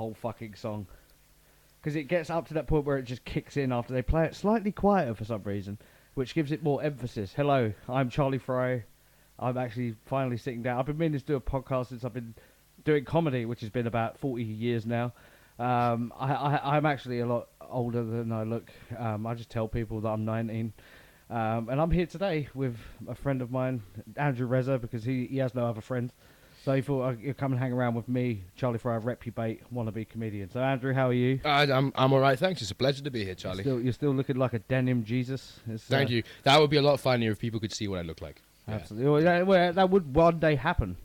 whole fucking song. Because it gets up to that point where it just kicks in after they play it slightly quieter for some reason, which gives it more emphasis. Hello, I'm Charlie Fry. I'm actually finally sitting down. I've been meaning to do a podcast since I've been doing comedy, which has been about 40 years now. I'm actually a lot older than I look. I just tell people that I'm 19. And I'm here today with a friend of mine, Andrew Reza, because he has no other friends. So he thought he'd come and hang around with me, Charlie Fry, Repubate, wannabe comedian. So Andrew, how are you? I'm all right, thanks. It's a pleasure to be here, Charlie. You're still looking like a denim Jesus. Thank you. That would be a lot funnier if people could see what I look like. Absolutely. Well, that would one day happen.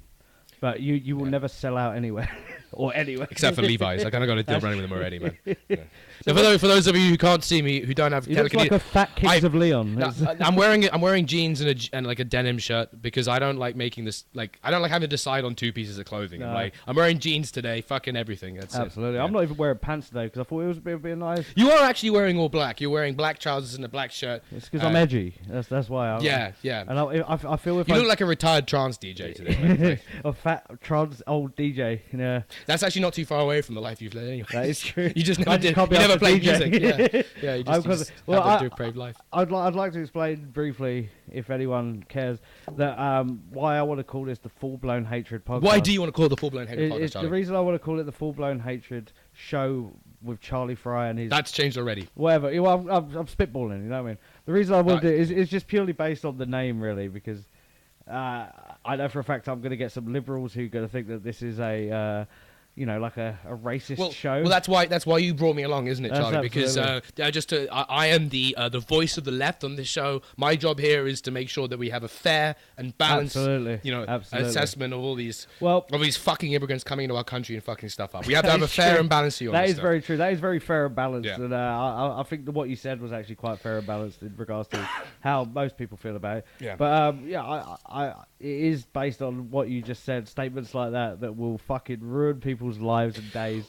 But you will never sell out anywhere. Or anywhere. Except for Levi's. I kind of got a deal running with them already, man. Yeah. So for those of you who can't see me, who don't have telekinesis, like a fat Kings of Leon. No, I'm wearing jeans and like a denim shirt because I don't like making this, like, I don't like having to decide on two pieces of clothing. No. I'm wearing jeans today, fucking everything. That's absolutely. It. I'm not even wearing pants today because I thought it was a bit nice. You are actually wearing all black. You're wearing black trousers and a black shirt. It's because I'm edgy. That's why. Yeah. And I feel if you look like a retired trance DJ today. A fat trance old DJ. Yeah. That's actually not too far away from the life you've led anyway. That is true. You just never did. You never played music. Yeah. You just have a depraved life. I'd like to explain briefly, if anyone cares, that why I want to call this the Full Blown Hatred podcast. Why do you want to call it the Full Blown Hatred podcast, Charlie? The reason I want to call it the Full Blown Hatred show with Charlie Fry and his... That's changed already. Whatever. Well, I'm spitballing, you know what I mean? The reason I want to do it is just purely based on the name, really, because I know for a fact I'm going to get some liberals who are going to think that this is a... like a racist show. Well, that's why you brought me along, isn't it, Charlie? Because I am the voice of the left on this show. My job here is to make sure that we have a fair and balanced, assessment of all these fucking immigrants coming into our country and fucking stuff up. We have to have a fair and balanced view on this. That is very true. That is very fair and balanced. Yeah. And I think that what you said was actually quite fair and balanced in regards to how most people feel about it. Yeah. But it is based on what you just said. Statements like that will fucking ruin people's lives and days.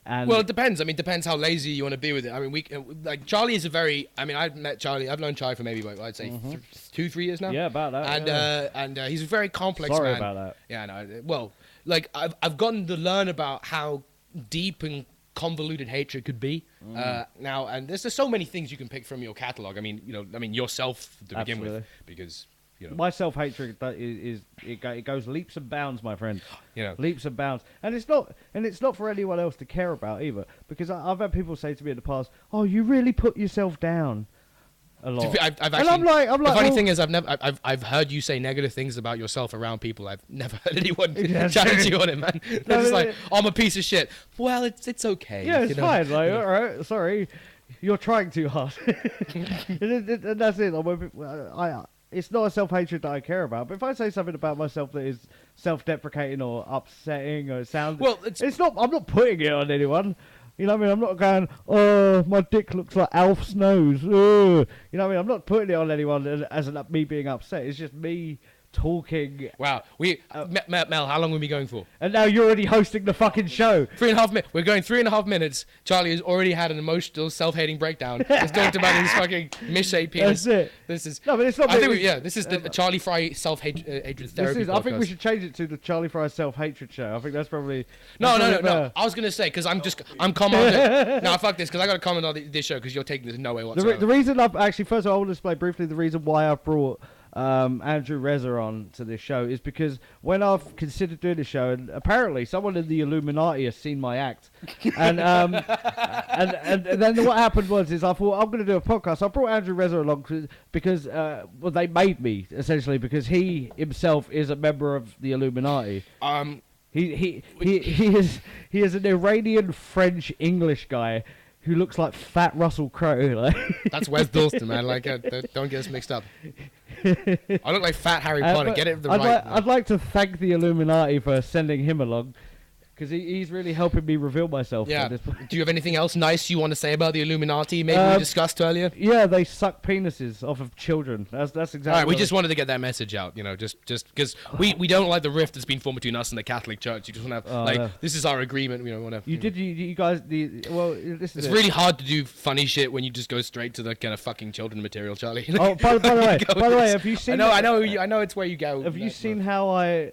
And well, it depends. I mean, it depends how lazy you want to be with it. I mean, Charlie is I've met Charlie. I've known Charlie for maybe, I'd say 2-3 years now. Yeah, about that. And he's a very complex man. Sorry about that. Yeah, no. Well, like I've gotten to learn about how deep and convoluted hatred could be now, and there's so many things you can pick from your catalog. I mean, yourself to begin with, because. My self-hatred it goes leaps and bounds, my friend. Leaps and bounds, and it's not for anyone else to care about either. Because I've had people say to me in the past, "Oh, you really put yourself down a lot." I'm like, the funny thing is, I've heard you say negative things about yourself around people. I've never heard anyone challenge you on it, man. They're just like, I'm a piece of shit. Well, it's okay. Yeah, it's fine. Like, all right, sorry, you're trying too hard. And that's it. It's not a self-hatred that I care about, but if I say something about myself that is self-deprecating or upsetting or sounds... Well, it's not... I'm not putting it on anyone. You know what I mean? I'm not going, oh, my dick looks like Alf's nose. You know what I mean? I'm not putting it on anyone as me being upset. It's just me talking. Wow. Mel, how long will we be going for? And now you're already hosting the fucking show. 3.5 minutes. We're going 3.5 minutes. Charlie has already had an emotional, self-hating breakdown. He's talked about his fucking misshaped penis. That's it. This is... No, but it's not... This is the Charlie Fry self-hatred therapy podcast. I think we should change it to the Charlie Fry self-hatred show. I think that's probably... No. I was going to say, because I'm commenting... No, fuck this, because I got to comment on this show, because you're taking this no way whatsoever. The reason I've... Actually, first of all, I want to explain briefly the reason why I've brought... Andrew Reza on to this show is because when I've considered doing the show, and apparently someone in the Illuminati has seen my act, and then what happened was I thought I'm going to do a podcast. I brought Andrew Reza along because they made me essentially because he himself is a member of the Illuminati. He is an Iranian French English guy who looks like fat Russell Crowe. Like. That's Wes Dalston, man. Like, don't get us mixed up. I look like fat Harry Potter. Get it right. I'd like to thank the Illuminati for sending him along. Because he's really helping me reveal myself. Yeah. Do you have anything else nice you want to say about the Illuminati? Maybe we discussed earlier. Yeah, they suck penises off of children. That's exactly. All right, we just wanted to get that message out. Just because we don't like the rift that's been formed between us and the Catholic Church. You just want to have this is our agreement. You guys. It's really hard to do funny shit when you just go straight to the kind of fucking children material, Charlie. Oh, by the way, have you seen? I know it's where you go. Have you seen how I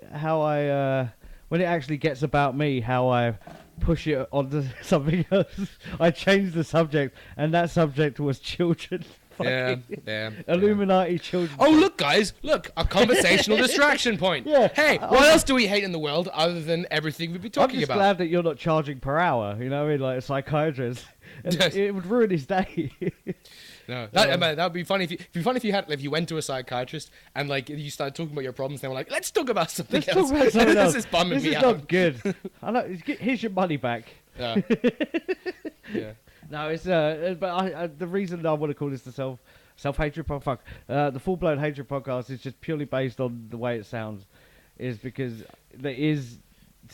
when it actually gets about me, how I push it onto something else. I changed the subject, and that subject was children. Yeah. Illuminati children. Oh, look, guys, look, a conversational distraction point. Yeah. Hey, what else do we hate in the world other than everything we've been talking I'm just about? glad that you're not charging per hour. You know what I mean? Like a psychiatrist. It would ruin his day. No, that would be funny if you went to a psychiatrist and like you started talking about your problems. They were like, "Let's talk about something else." Talk about something else. This is bumming me out. This is not good. I know. Here's your money back. Yeah. No, it's but the reason I want to call this the self-hatred podcast, the full-blown hatred podcast, is just purely based on the way it sounds, is because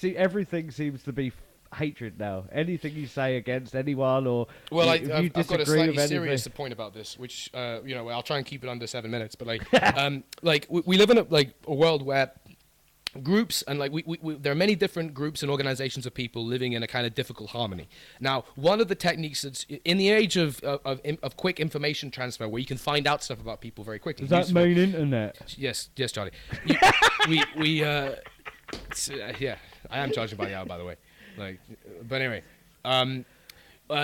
everything seems to be hatred now. Anything you say against anyone, or I've got a slightly serious point about this, which I'll try and keep it under 7 minutes, but we live in a world where groups and there are many different groups and organizations of people living in a kind of difficult harmony. Now, one of the techniques that's in the age of quick information transfer, where you can find out stuff about people very quickly. Does that mean internet? Yes, Charlie. I am charging by the hour, by the way. But anyway,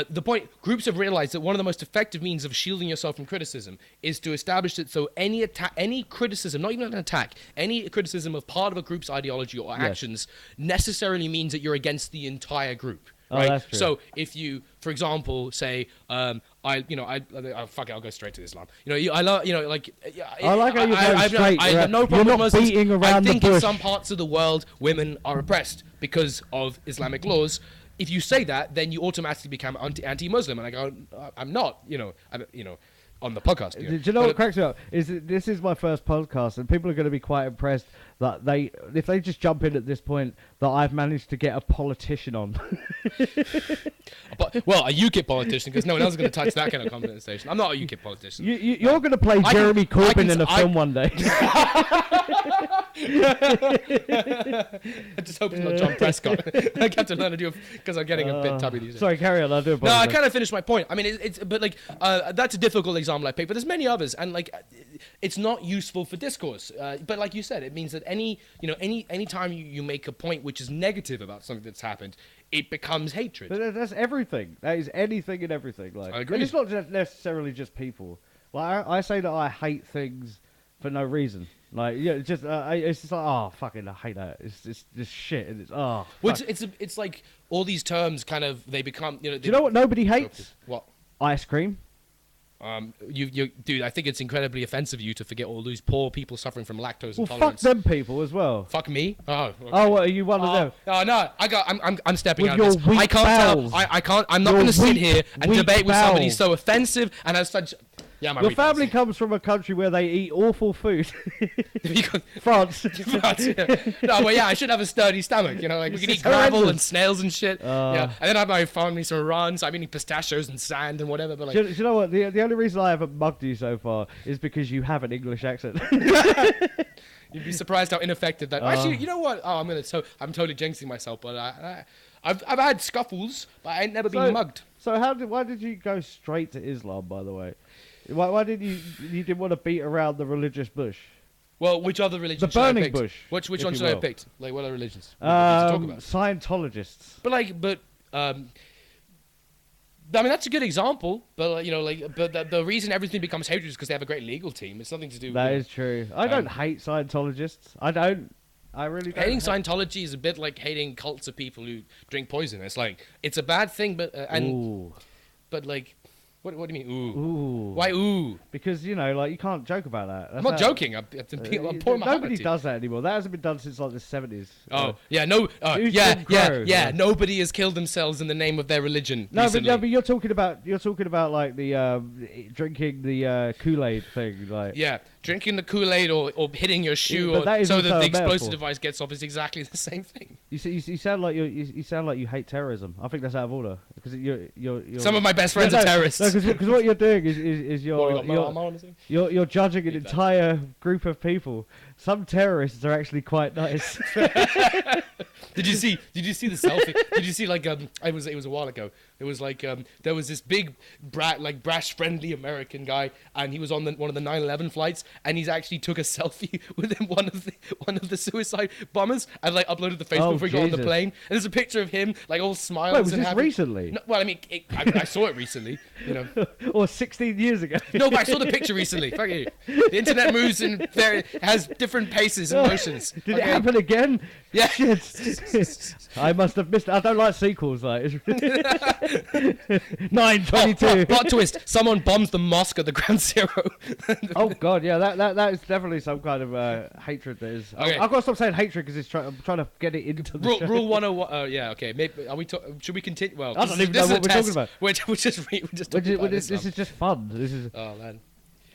the point, groups have realized that one of the most effective means of shielding yourself from criticism is to establish it so any criticism, not even an attack, any criticism of part of a group's ideology or actions necessarily means that you're against the entire group. Right? That's true. So if you, for example, say, fuck it, I'll go straight to Islam. I like how you're going straight. I have no problem you're not with beating around I think the bush. in some parts of the world, women are oppressed because of Islamic laws. If you say that, then you automatically become anti-Muslim, and I go, I'm not, on the podcast. Do you know what cracks me up? This is my first podcast, and people are going to be quite impressed that if they just jump in at this point, that I've managed to get a politician on. Well, a UKIP politician, because no one else is going to touch that kind of conversation. I'm not a UKIP politician. You're going to play Jeremy Corbyn in a film one day. I just hope it's not John Prescott. I have to learn to do it because I'm getting a bit tubby these days. Sorry, carry on. I do apologize. No, I kind of finished my point. I mean, that's a difficult example I picked, but there's many others, and it's not useful for discourse. But like you said, it means that any time you make a point which is negative about something that's happened, it becomes hatred. But that's everything. That is anything and everything. I agree. And it's not necessarily just people. I say that I hate things for no reason. It's just fucking I hate that. It's just shit, and it's like all these terms kind of they become. Do you know what nobody hates? What? Ice cream. Dude, I think it's incredibly offensive of you to forget all those poor people suffering from lactose intolerance. Fuck them people as well. Fuck me? Oh. Okay. Oh, what, are you one of them? No. I'm stepping with out of this. I can't bowels. tell. I can't. I'm not going to sit here and debate with somebody so offensive and as such. Yeah, your family comes from a country where they eat awful food. France. Yeah. No, well, yeah, I should have a sturdy stomach. We can eat gravel and snails and shit. Yeah, and then I have my family's from Iran, so I'm eating pistachios and sand and whatever. But do you know what? The only reason I haven't mugged you so far is because you have an English accent. You'd be surprised how ineffective that. Actually, you know what? Oh, I'm totally jinxing myself, but I've had scuffles, but I ain't never been mugged. So why did you go straight to Islam? By the way. Why did you didn't want to beat around the religious bush? Well, which other religions? The burning bush. Which one should I have picked? What other religions? What talk about? Scientologists. I mean, that's a good example. But the reason everything becomes hatred is because they have a great legal team. It's nothing to do. That is true. I don't hate Scientologists. I don't. I really don't. Hating Scientology is a bit like hating cults of people who drink poison. It's a bad thing, but What do you mean, ooh? Ooh. Why ooh? Because, you can't joke about that. I'm not joking. I'm pouring my heart Nobody does that anymore. That hasn't been done since, the 70s. Oh, yeah, no. Yeah. Nobody has killed themselves in the name of their religion recently. But you're talking about, the drinking the Kool-Aid thing. Yeah, drinking the Kool-Aid or hitting your shoe so that the explosive device gets off is exactly the same thing. You sound like you hate terrorism. I think that's out of order. Because you're some of my best friends are terrorists. Because what you're doing is you're judging an entire group of people. Some terrorists are actually quite nice. Did you see the selfie? Did you see it was a while ago It was like there was this big brash friendly American guy, and he was on one of the 9/11 flights, and he's actually took a selfie with one of the suicide bombers and like uploaded to Facebook before he got on the plane. And there's a picture of him like all smiles. Wait, was this recently? No, well, I mean, I saw it recently, you know. Or 16 years ago. No, but I saw the picture recently. Fuck you. The internet moves in has different paces and motions. Did it happen again? Yeah. Shit. I must have missed it. I don't like sequels. Like 9/22. Plot twist: someone bombs the mosque at the Ground Zero. Oh God, yeah, that is definitely some kind of hatred. That is. Okay. I've got to stop saying hatred because I'm trying to get it into the show. Rule 101. Yeah, okay. Maybe should we continue? Well, I don't even know what we're talking about. We're just talking about this is just fun. This is. Oh man.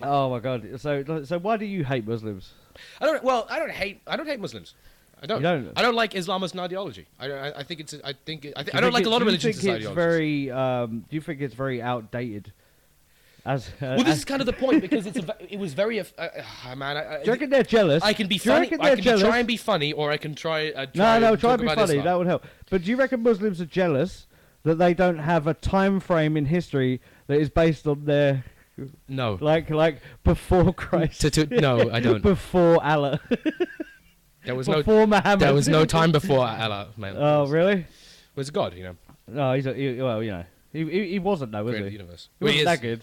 Oh my God. So why do you hate Muslims? I don't hate Muslims. I don't. You don't? I don't like Islam as an ideology. I think it's. I don't like a lot of religions as ideologies. Do you think it's very outdated? Well, this is kind of the point because it was very. Man, do you reckon they're jealous? I can be funny. I can try and be funny, or I can try. Try and be funny. Islam. That would help. But do you reckon Muslims are jealous that they don't have a time frame in history that is based on their? No. Like before Christ. No, I don't. Before Allah. There was Muhammad. There was no time before Allah, man. Oh, really? Was God, you know? No, well, you know, he wasn't though, was he? The universe. He wasn't that good.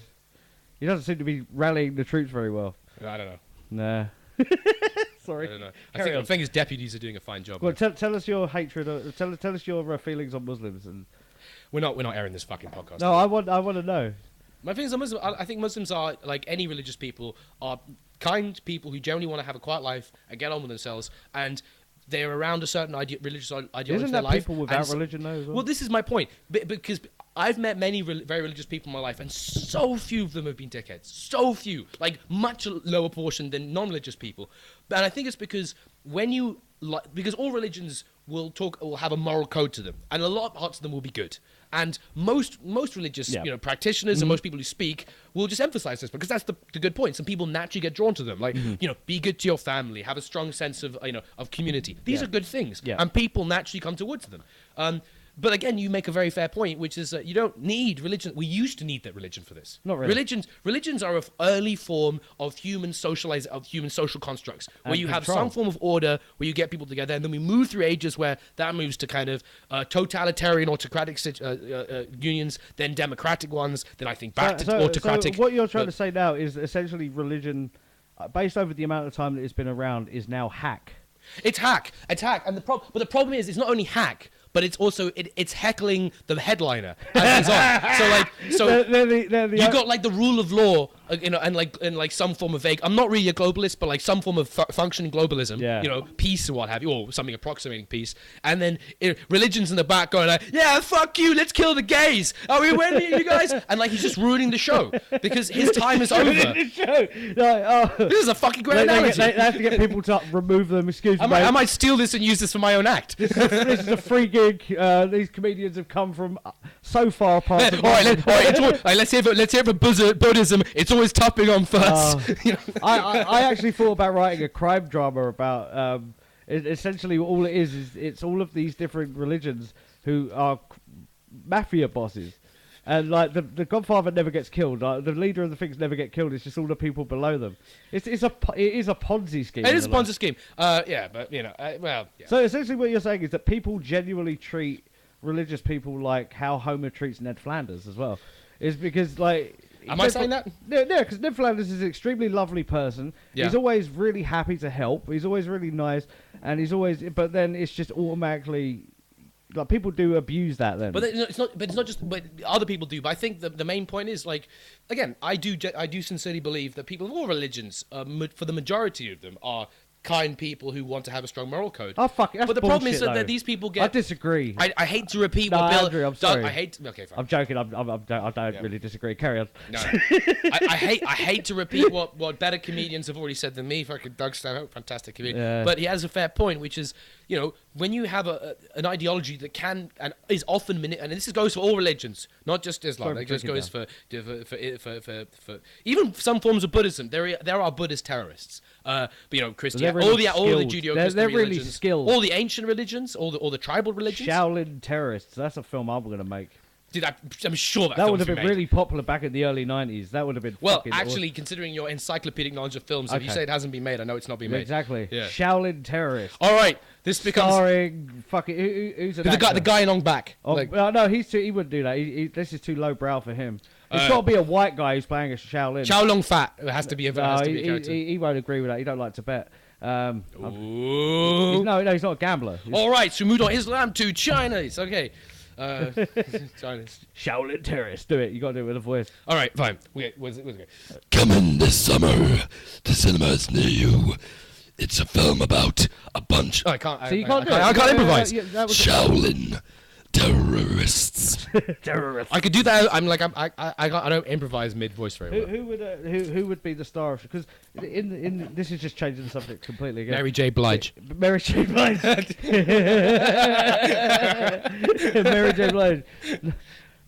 He doesn't seem to be rallying the troops very well. I don't know. Nah. Sorry. I don't know. I think his deputies are doing a fine job. Well, tell us your hatred. Tell us your feelings on Muslims. And we're not airing this fucking podcast. No, I want to know. My feelings on Muslims. I think Muslims are like any religious people. Are kind people who generally want to have a quiet life and get on with themselves, and they're around a certain religious ideology Isn't in their that life. people without religion though as well? Well, this is my point, because I've met many very religious people in my life, and so few of them have been dickheads. So few, like much lower portion than non-religious people. And I think it's because because all religions will have a moral code to them, and a lot of parts of them will be good. And most religious practitioners and most people who speak will just emphasize this because that's the good point. Some people naturally get drawn to them, like be good to your family, have a strong sense of of community. These are good things, and people naturally come towards them. But again, you make a very fair point, which is that you don't need religion. We used to need that religion for this. Not really. Religions are an early form of human social constructs, where you have some form of order, where you get people together, and then we move through ages where that moves to kind of totalitarian, autocratic unions, then democratic ones, then I think back to autocratic. So what you're trying to say now is essentially religion, based over the amount of time that it's been around, is now hack. It's hack, and the problem is it's not only hack, but it's also it's heckling the headliner as it's on. You got like the rule of law, and like some form of vague. I'm not really a globalist, but like some form of functioning globalism, peace or what have you, or something approximating peace. And then religion's in the back going like, yeah, fuck you, let's kill the gays. Are we winning, you guys? And like he's just ruining the show because his time is over. This is a fucking great analogy. They have to get people to remove them. Excuse me. I might steal this and use this for my own act. This is a free gig. These comedians have come from so far apart. Let's hear for Buddhism. It's always topping on first. I actually thought about writing a crime drama about. Essentially, all it is it's all of these different religions who are mafia bosses. And like the Godfather never gets killed. Like, the leader of the things never get killed. It's just all the people below them. It is a Ponzi scheme. It is a Ponzi scheme. But Yeah. So essentially, what you're saying is that people genuinely treat religious people like how Homer treats Ned Flanders as well. Is because like. Am I saying that? No, because Ned Flanders is an extremely lovely person. Yeah. He's always really happy to help. He's always really nice, and he's always. But then it's just automatically. Like people do abuse that then, but it's not. But it's not just. But other people do. But I think the main point is like, again, I do sincerely believe that people of all religions, for the majority of them, are kind people who want to have a strong moral code. Oh fuck! That's but the problem is that these people get. I disagree. I hate to repeat what Bill. Andrew, I'm sorry. I hate. Okay, fine. I'm joking. I don't really disagree. Carry on. No, I hate to repeat what better comedians have already said than me. Fucking Doug Stanhope, fantastic comedian. Yeah. But he has a fair point, which is when you have an ideology that can and is often and this goes for all religions, not just Islam. It just goes for even some forms of Buddhism. There are Buddhist terrorists. Christian, all the Judeo-Christian they're really religions, skilled. all the ancient religions, all the tribal religions. Shaolin terrorists. That's a film I'm going to make. Dude, I'm sure that would have been really popular back in the early 90s. That would have been actually, considering your encyclopedic knowledge of films, if you say it hasn't been made, I know it's not been made. Exactly. Yeah. Shaolin Terrorist. All right, this becomes starring fucking who's the guy in long back. Oh, no, he wouldn't do that. This is too lowbrow for him. It's got to be a white guy who's playing a Shaolin. Chow Long Fat. It has to be a character. He won't agree with that. He don't like Tibet. No, he's not a gambler. All right, so moved on Islam to China. It's okay. Shaolin Terrorist. Do it. You got to do it with a voice. All right, fine. Where's it? Coming this summer to cinemas near you. It's a film about a bunch. Oh, I can't improvise. Shaolin terrorists. Terrorists. I could do that. I don't improvise mid voice very well. Who would be the star of? Because this is just changing the subject completely again. Mary J. Blige. Mary J. Blige. Mary J. Blige.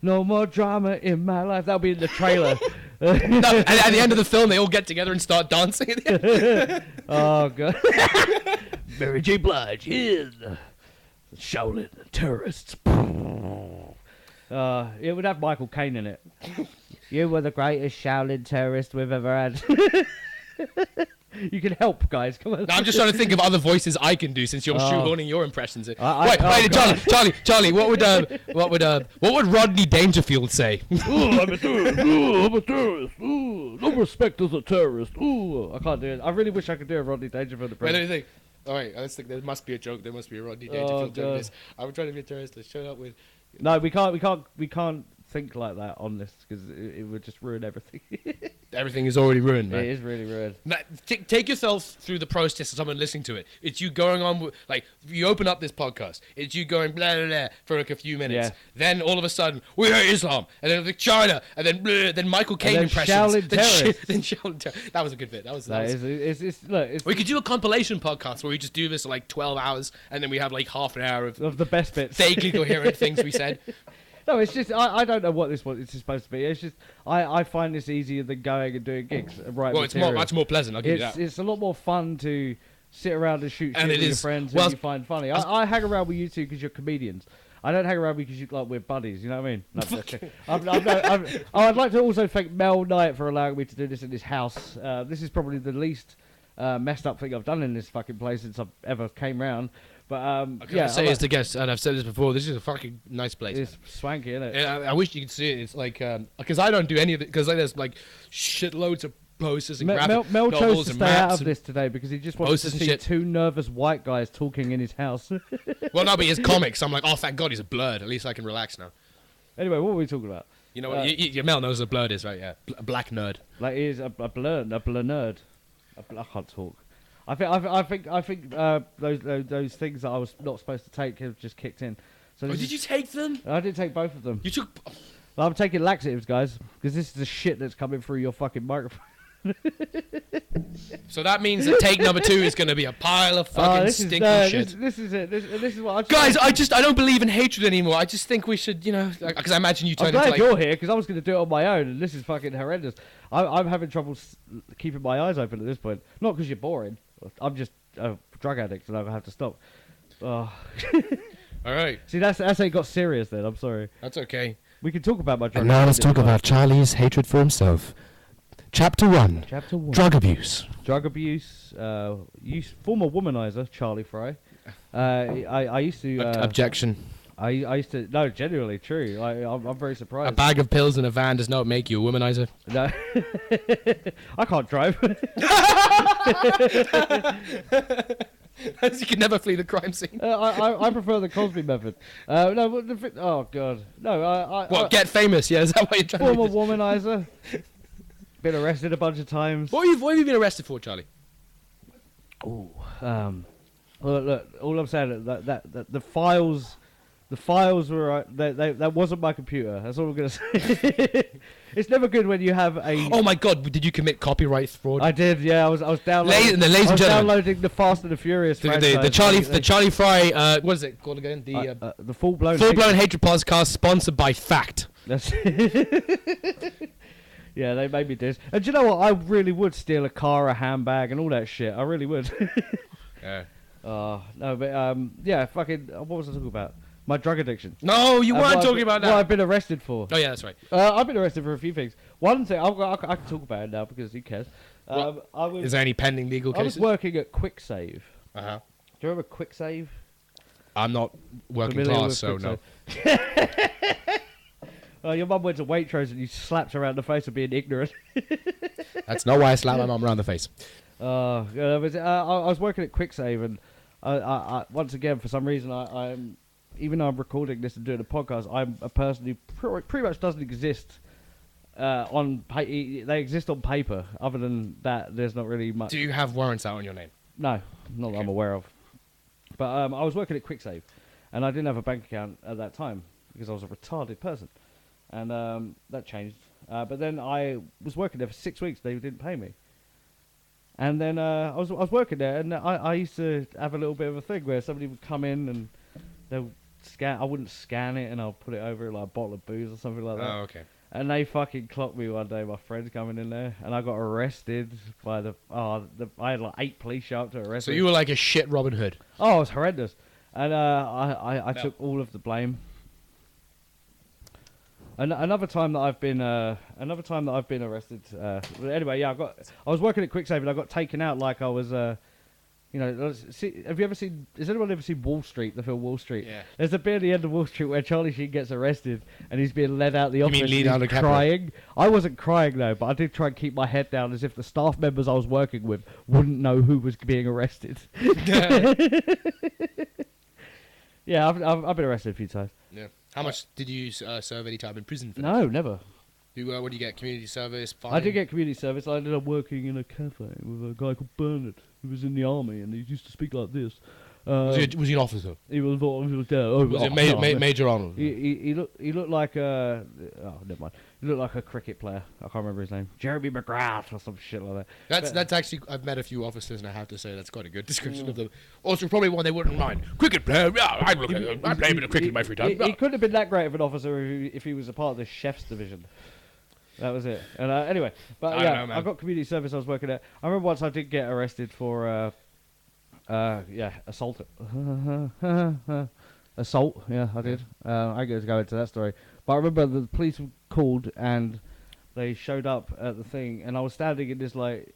No more drama in my life. That'll be in the trailer. No, at the end of the film, they all get together and start dancing. Oh god. Mary J. Blige is Shaolin terrorists. It would have Michael Caine in it. You were the greatest Shaolin terrorist we've ever had. You can help, guys. Come on. No, I'm just trying to think of other voices I can do since you're shoehorning your impressions in. Charlie, what would Rodney Dangerfield say? Ooh, I'm a terrorist. Ooh, I'm a terrorist. Ooh, no respect as a terrorist. Ooh, I can't do it. I really wish I could do a Rodney Dangerfield impression. Wait, let me think. All right, let's think. There must be a joke. There must be a Rodney Dangerfield joke. I'm trying to be a terrorist. Let's show up with. No, we can't think like that on this because it would just ruin everything. Everything is already ruined, man. It is really ruined. Now, take yourself through the process of someone listening to it. It's you going on, you open up this podcast. It's you going blah, blah, blah for like a few minutes. Yeah. Then all of a sudden, we hate Islam. And then like China. And then blah, then Michael Caine impressions. Shaolin terrorists. Then Shaolin terrorists. That was a good bit. Look, we could do a compilation podcast where we just do this for like 12 hours. And then we have like half an hour of the best bits. Vague, incoherent things we said. No, it's just I don't know what this is supposed to be. It's just I find this easier than going and doing gigs. Right. Well, it's much more pleasant. I'll give you that. It's a lot more fun to sit around and shoot shit with your friends who you find funny. I hang around with you two because you're comedians. I don't hang around because we're buddies. You know what I mean? No, I'd like to also thank Mel Knight for allowing me to do this in his house. This is probably the least messed up thing I've done in this fucking place since I've ever came round. But I say as the guest, and I've said this before, this is a fucking nice place. It's swanky, isn't it? I wish you could see it. It's like because I don't do any of it because there's like shitloads of posters and graphic Mel chose novels to and stay maps out of this today because he just wanted to see two nervous white guys talking in his house. Well, no, but his comics. I'm like, oh, thank God he's a blurred. At least I can relax now. Anyway, what were we talking about? You know what? Your Mel knows what a blurred is, right? Yeah, a black nerd. Like he is a blur nerd. I can't talk. I think those things that I was not supposed to take have just kicked in. So did you take them? I did take both of them. You took. Well, I'm taking laxatives, guys, because this is the shit that's coming through your fucking microphone. So that means that take number 2 is going to be a pile of fucking stinking shit. This is it. This is what guys. I don't believe in hatred anymore. I just think we should, because I imagine you turned I'm glad into you're here because I was going to do it on my own, and this is fucking horrendous. I'm having trouble keeping my eyes open at this point. Not because you're boring. I'm just a drug addict and I have to stop. Oh. All right. See, that's how it got serious then. I'm sorry. That's okay. We can talk about my drug And now let's talk about Charlie's hatred for himself. Chapter 1. Drug abuse. Drug abuse. Former womanizer, Charlie Fry. I used to... Objection. I used to... No, genuinely true. I'm very surprised. A bag of pills in a van does not make you a womanizer. No. I can't drive. You can never flee the crime scene. I prefer the Cosby method. No, oh god, no. Get famous? Yeah, is that what you're trying to do? Former womanizer. Been arrested a bunch of times. What have you been arrested for, Charlie? Oh, look. All I'm saying is that the files. The files were that wasn't my computer. That's all I'm gonna say. It's never good when you have a. Oh my God! Did you commit copyright fraud? I did. Yeah, I was downloading. Ladies and gentlemen, downloading the Fast and the Furious. The Charlie Fry. What is it called again? The full blown hatred podcast sponsored by Fact. That's yeah, they made me do this. And do you know what? I really would steal a car, a handbag, and all that shit. I really would. Yeah. No, but yeah, fucking. What was I talking about? My drug addiction. No, you weren't talking about that. What I've been arrested for. Oh, yeah, that's right. I've been arrested for a few things. One thing, I can talk about it now because who cares. Is there any pending legal cases? I was working at QuickSave. Uh-huh. Do you remember QuickSave? I'm not working class, so no. Your mum went to Waitrose and you slapped her around the face for being ignorant. That's not why I slapped my mum around the face. I was working at QuickSave, and I once again, for some reason, I'm even though I'm recording this and doing a podcast, I'm a person who pretty much doesn't exist on they exist on paper. Other than that, there's not really much. Do you have warrants out on your name? No, not that I'm aware of. But I was working at QuickSave, and I didn't have a bank account at that time because I was a retarded person, and that changed. But then I was working there for 6 weeks. They didn't pay me. And then I was working there, and I used to have a little bit of a thing where somebody would come in and they would scan. I wouldn't scan it, and I'll put it over like a bottle of booze or something like that. Oh, okay. And they fucking clocked me one day. My friends coming in there, and I got arrested by I had like 8 police show up to arrest me. So you were like a shit Robin Hood. Oh, it was horrendous, and I took all of the blame. Another time that I've been arrested. Anyway, yeah, I was working at QuickSave and I got taken out like I was, have you ever seen? Has anyone ever seen Wall Street? The film Wall Street. Yeah. There's a bit at the end of Wall Street where Charlie Sheen gets arrested and he's being led out the office. You mean and he's crying? I wasn't crying though, but I did try and keep my head down as if the staff members I was working with wouldn't know who was being arrested. Yeah, I've been arrested a few times. Yeah. How much did you serve any time in prison for? No, never. What do you get? Community service? Fine? I did get community service. I ended up working in a cafe with a guy called Bernard, who was in the army, and he used to speak like this. Was he an officer? He was. Was it Major Arnold? He looked like a. Oh, never mind. He looked like a cricket player. I can't remember his name. Jeremy McGrath or some shit like that. That's actually. I've met a few officers, and I have to say that's quite a good description of them. Also, probably one they wouldn't mind. Cricket player. Yeah, I'm playing a bit of cricket in my free time. He couldn't have been that great of an officer if he was a part of the chef's division. That was it. And anyway, but yeah, I got community service. I was working at. I remember once I did get arrested for. Assault. Assault, yeah, I did. I get to go into that story. But I remember the police called and they showed up at the thing, and I was standing in this, like,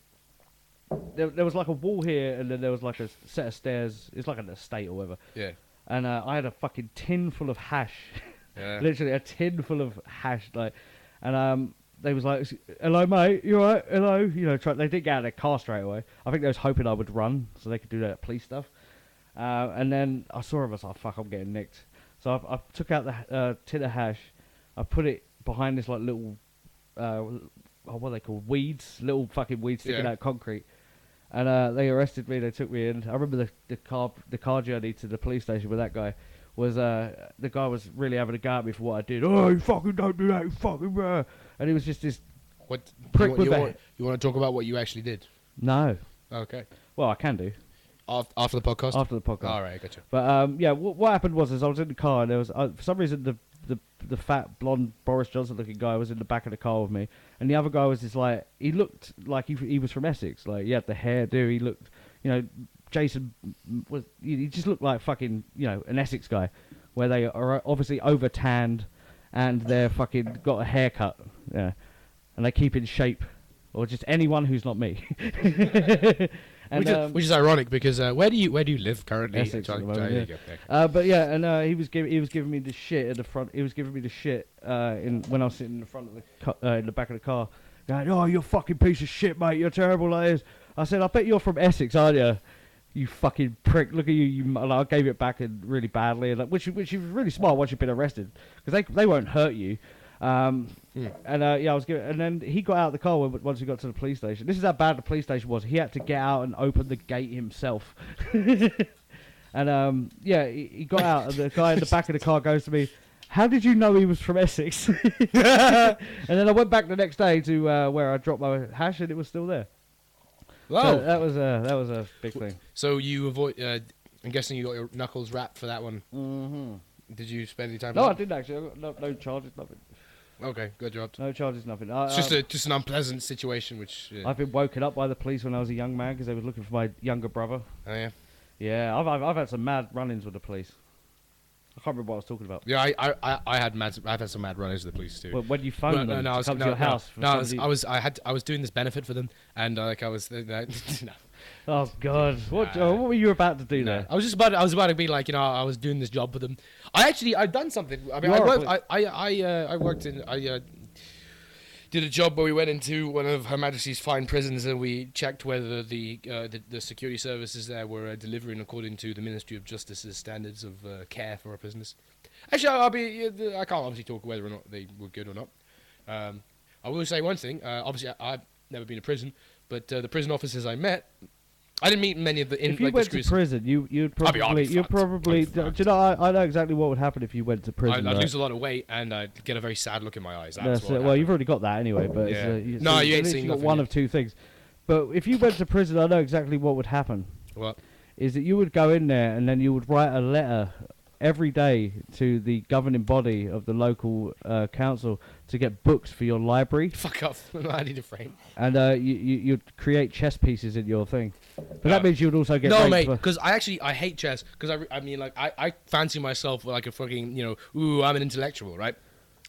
there was like a wall here, and then there was like a set of stairs. It's like an estate or whatever. Yeah. And I had a fucking tin full of hash. Yeah. Literally a tin full of hash, like, and they was like, "Hello, mate. You alright? Hello." You know, they did get out of their car straight away. I think they was hoping I would run so they could do that police stuff. And then I saw him. I was like, "Fuck, I'm getting nicked." So I took out the tin of hash. I put it behind this like little, what are they called? Weeds, little fucking weeds sticking out of concrete. And they arrested me. They took me in. I remember the car journey to the police station with that guy. Was the guy was really having a go at me for what I did. Oh, you fucking don't do that, you fucking and he was just this prick with that. You want to talk about what you actually did? No. Okay. Well, I can do. After the podcast? After the podcast. All right, gotcha. But yeah, what happened was I was in the car and there was for some reason the fat blonde Boris Johnson looking guy was in the back of the car with me, and the other guy was just like, he looked like he was from Essex, like he had the hairdo, he looked, Jason he just looked like fucking, an Essex guy, where they are obviously over tanned and they're fucking got a haircut, yeah, and they keep in shape, or just anyone who's not me. And, which is ironic because where do you live currently? Essex at the moment, yeah. But yeah, and he was giving me the shit at the front. He was giving me the shit when I was sitting in the front of in the back of the car, going, "Oh, you're a fucking piece of shit, mate. You're terrible like this." I said, "I bet you're from Essex, aren't you? You fucking prick. Look at you." And I gave it back really badly, and which is really smart once you've been arrested, because they won't hurt you. And I was giving, and then he got out of the car once we got to the police station. This is how bad the police station was. He had to get out and open the gate himself. And he got out, and the guy in the back of the car goes to me, "How did you know he was from Essex?" And then I went back the next day to where I dropped my hash, and it was still there. Wow, so that was a big thing. So you avoid. I'm guessing you got your knuckles wrapped for that one. Mm-hmm. Did you spend any time? No, I didn't actually. I got no charges, nothing. Okay, good job. No charges, nothing. It's just an unpleasant situation, which... Yeah. I've been woken up by the police when I was a young man because they were looking for my younger brother. Oh, yeah? Yeah, I've had some mad run-ins with the police. I can't remember what I was talking about. Yeah, I've had some mad runners with the police too. Well, when you phoned them to come to your house. I was doing this benefit for them, and I was no. Oh God! What were you about to do there? I was about to be like, I was doing this job for them. I've done something. I mean, I did a job where we went into one of Her Majesty's fine prisons and we checked whether the security services there were delivering according to the Ministry of Justice's standards of care for our prisoners. Actually, I can't obviously talk whether or not they were good or not. I will say one thing. Obviously, I've never been to prison, but the prison officers I met, I didn't meet many of the. If you went to prison, you'd probably. Do you know? I know exactly what would happen if you went to prison. I'd lose a lot of weight and I'd get a very sad look in my eyes. Well, you've already got that anyway. But yeah. you ain't seen. Got one of two things. But if you went to prison, I know exactly what would happen. What? Is that you would go in there and then you would write a letter every day to the governing body of the local council to get books for your library. Fuck off! I need a frame. And you'd create chess pieces in your thing. But that means you'd also get no, mate. Because I hate chess. Because I fancy myself like a fucking I'm an intellectual, right?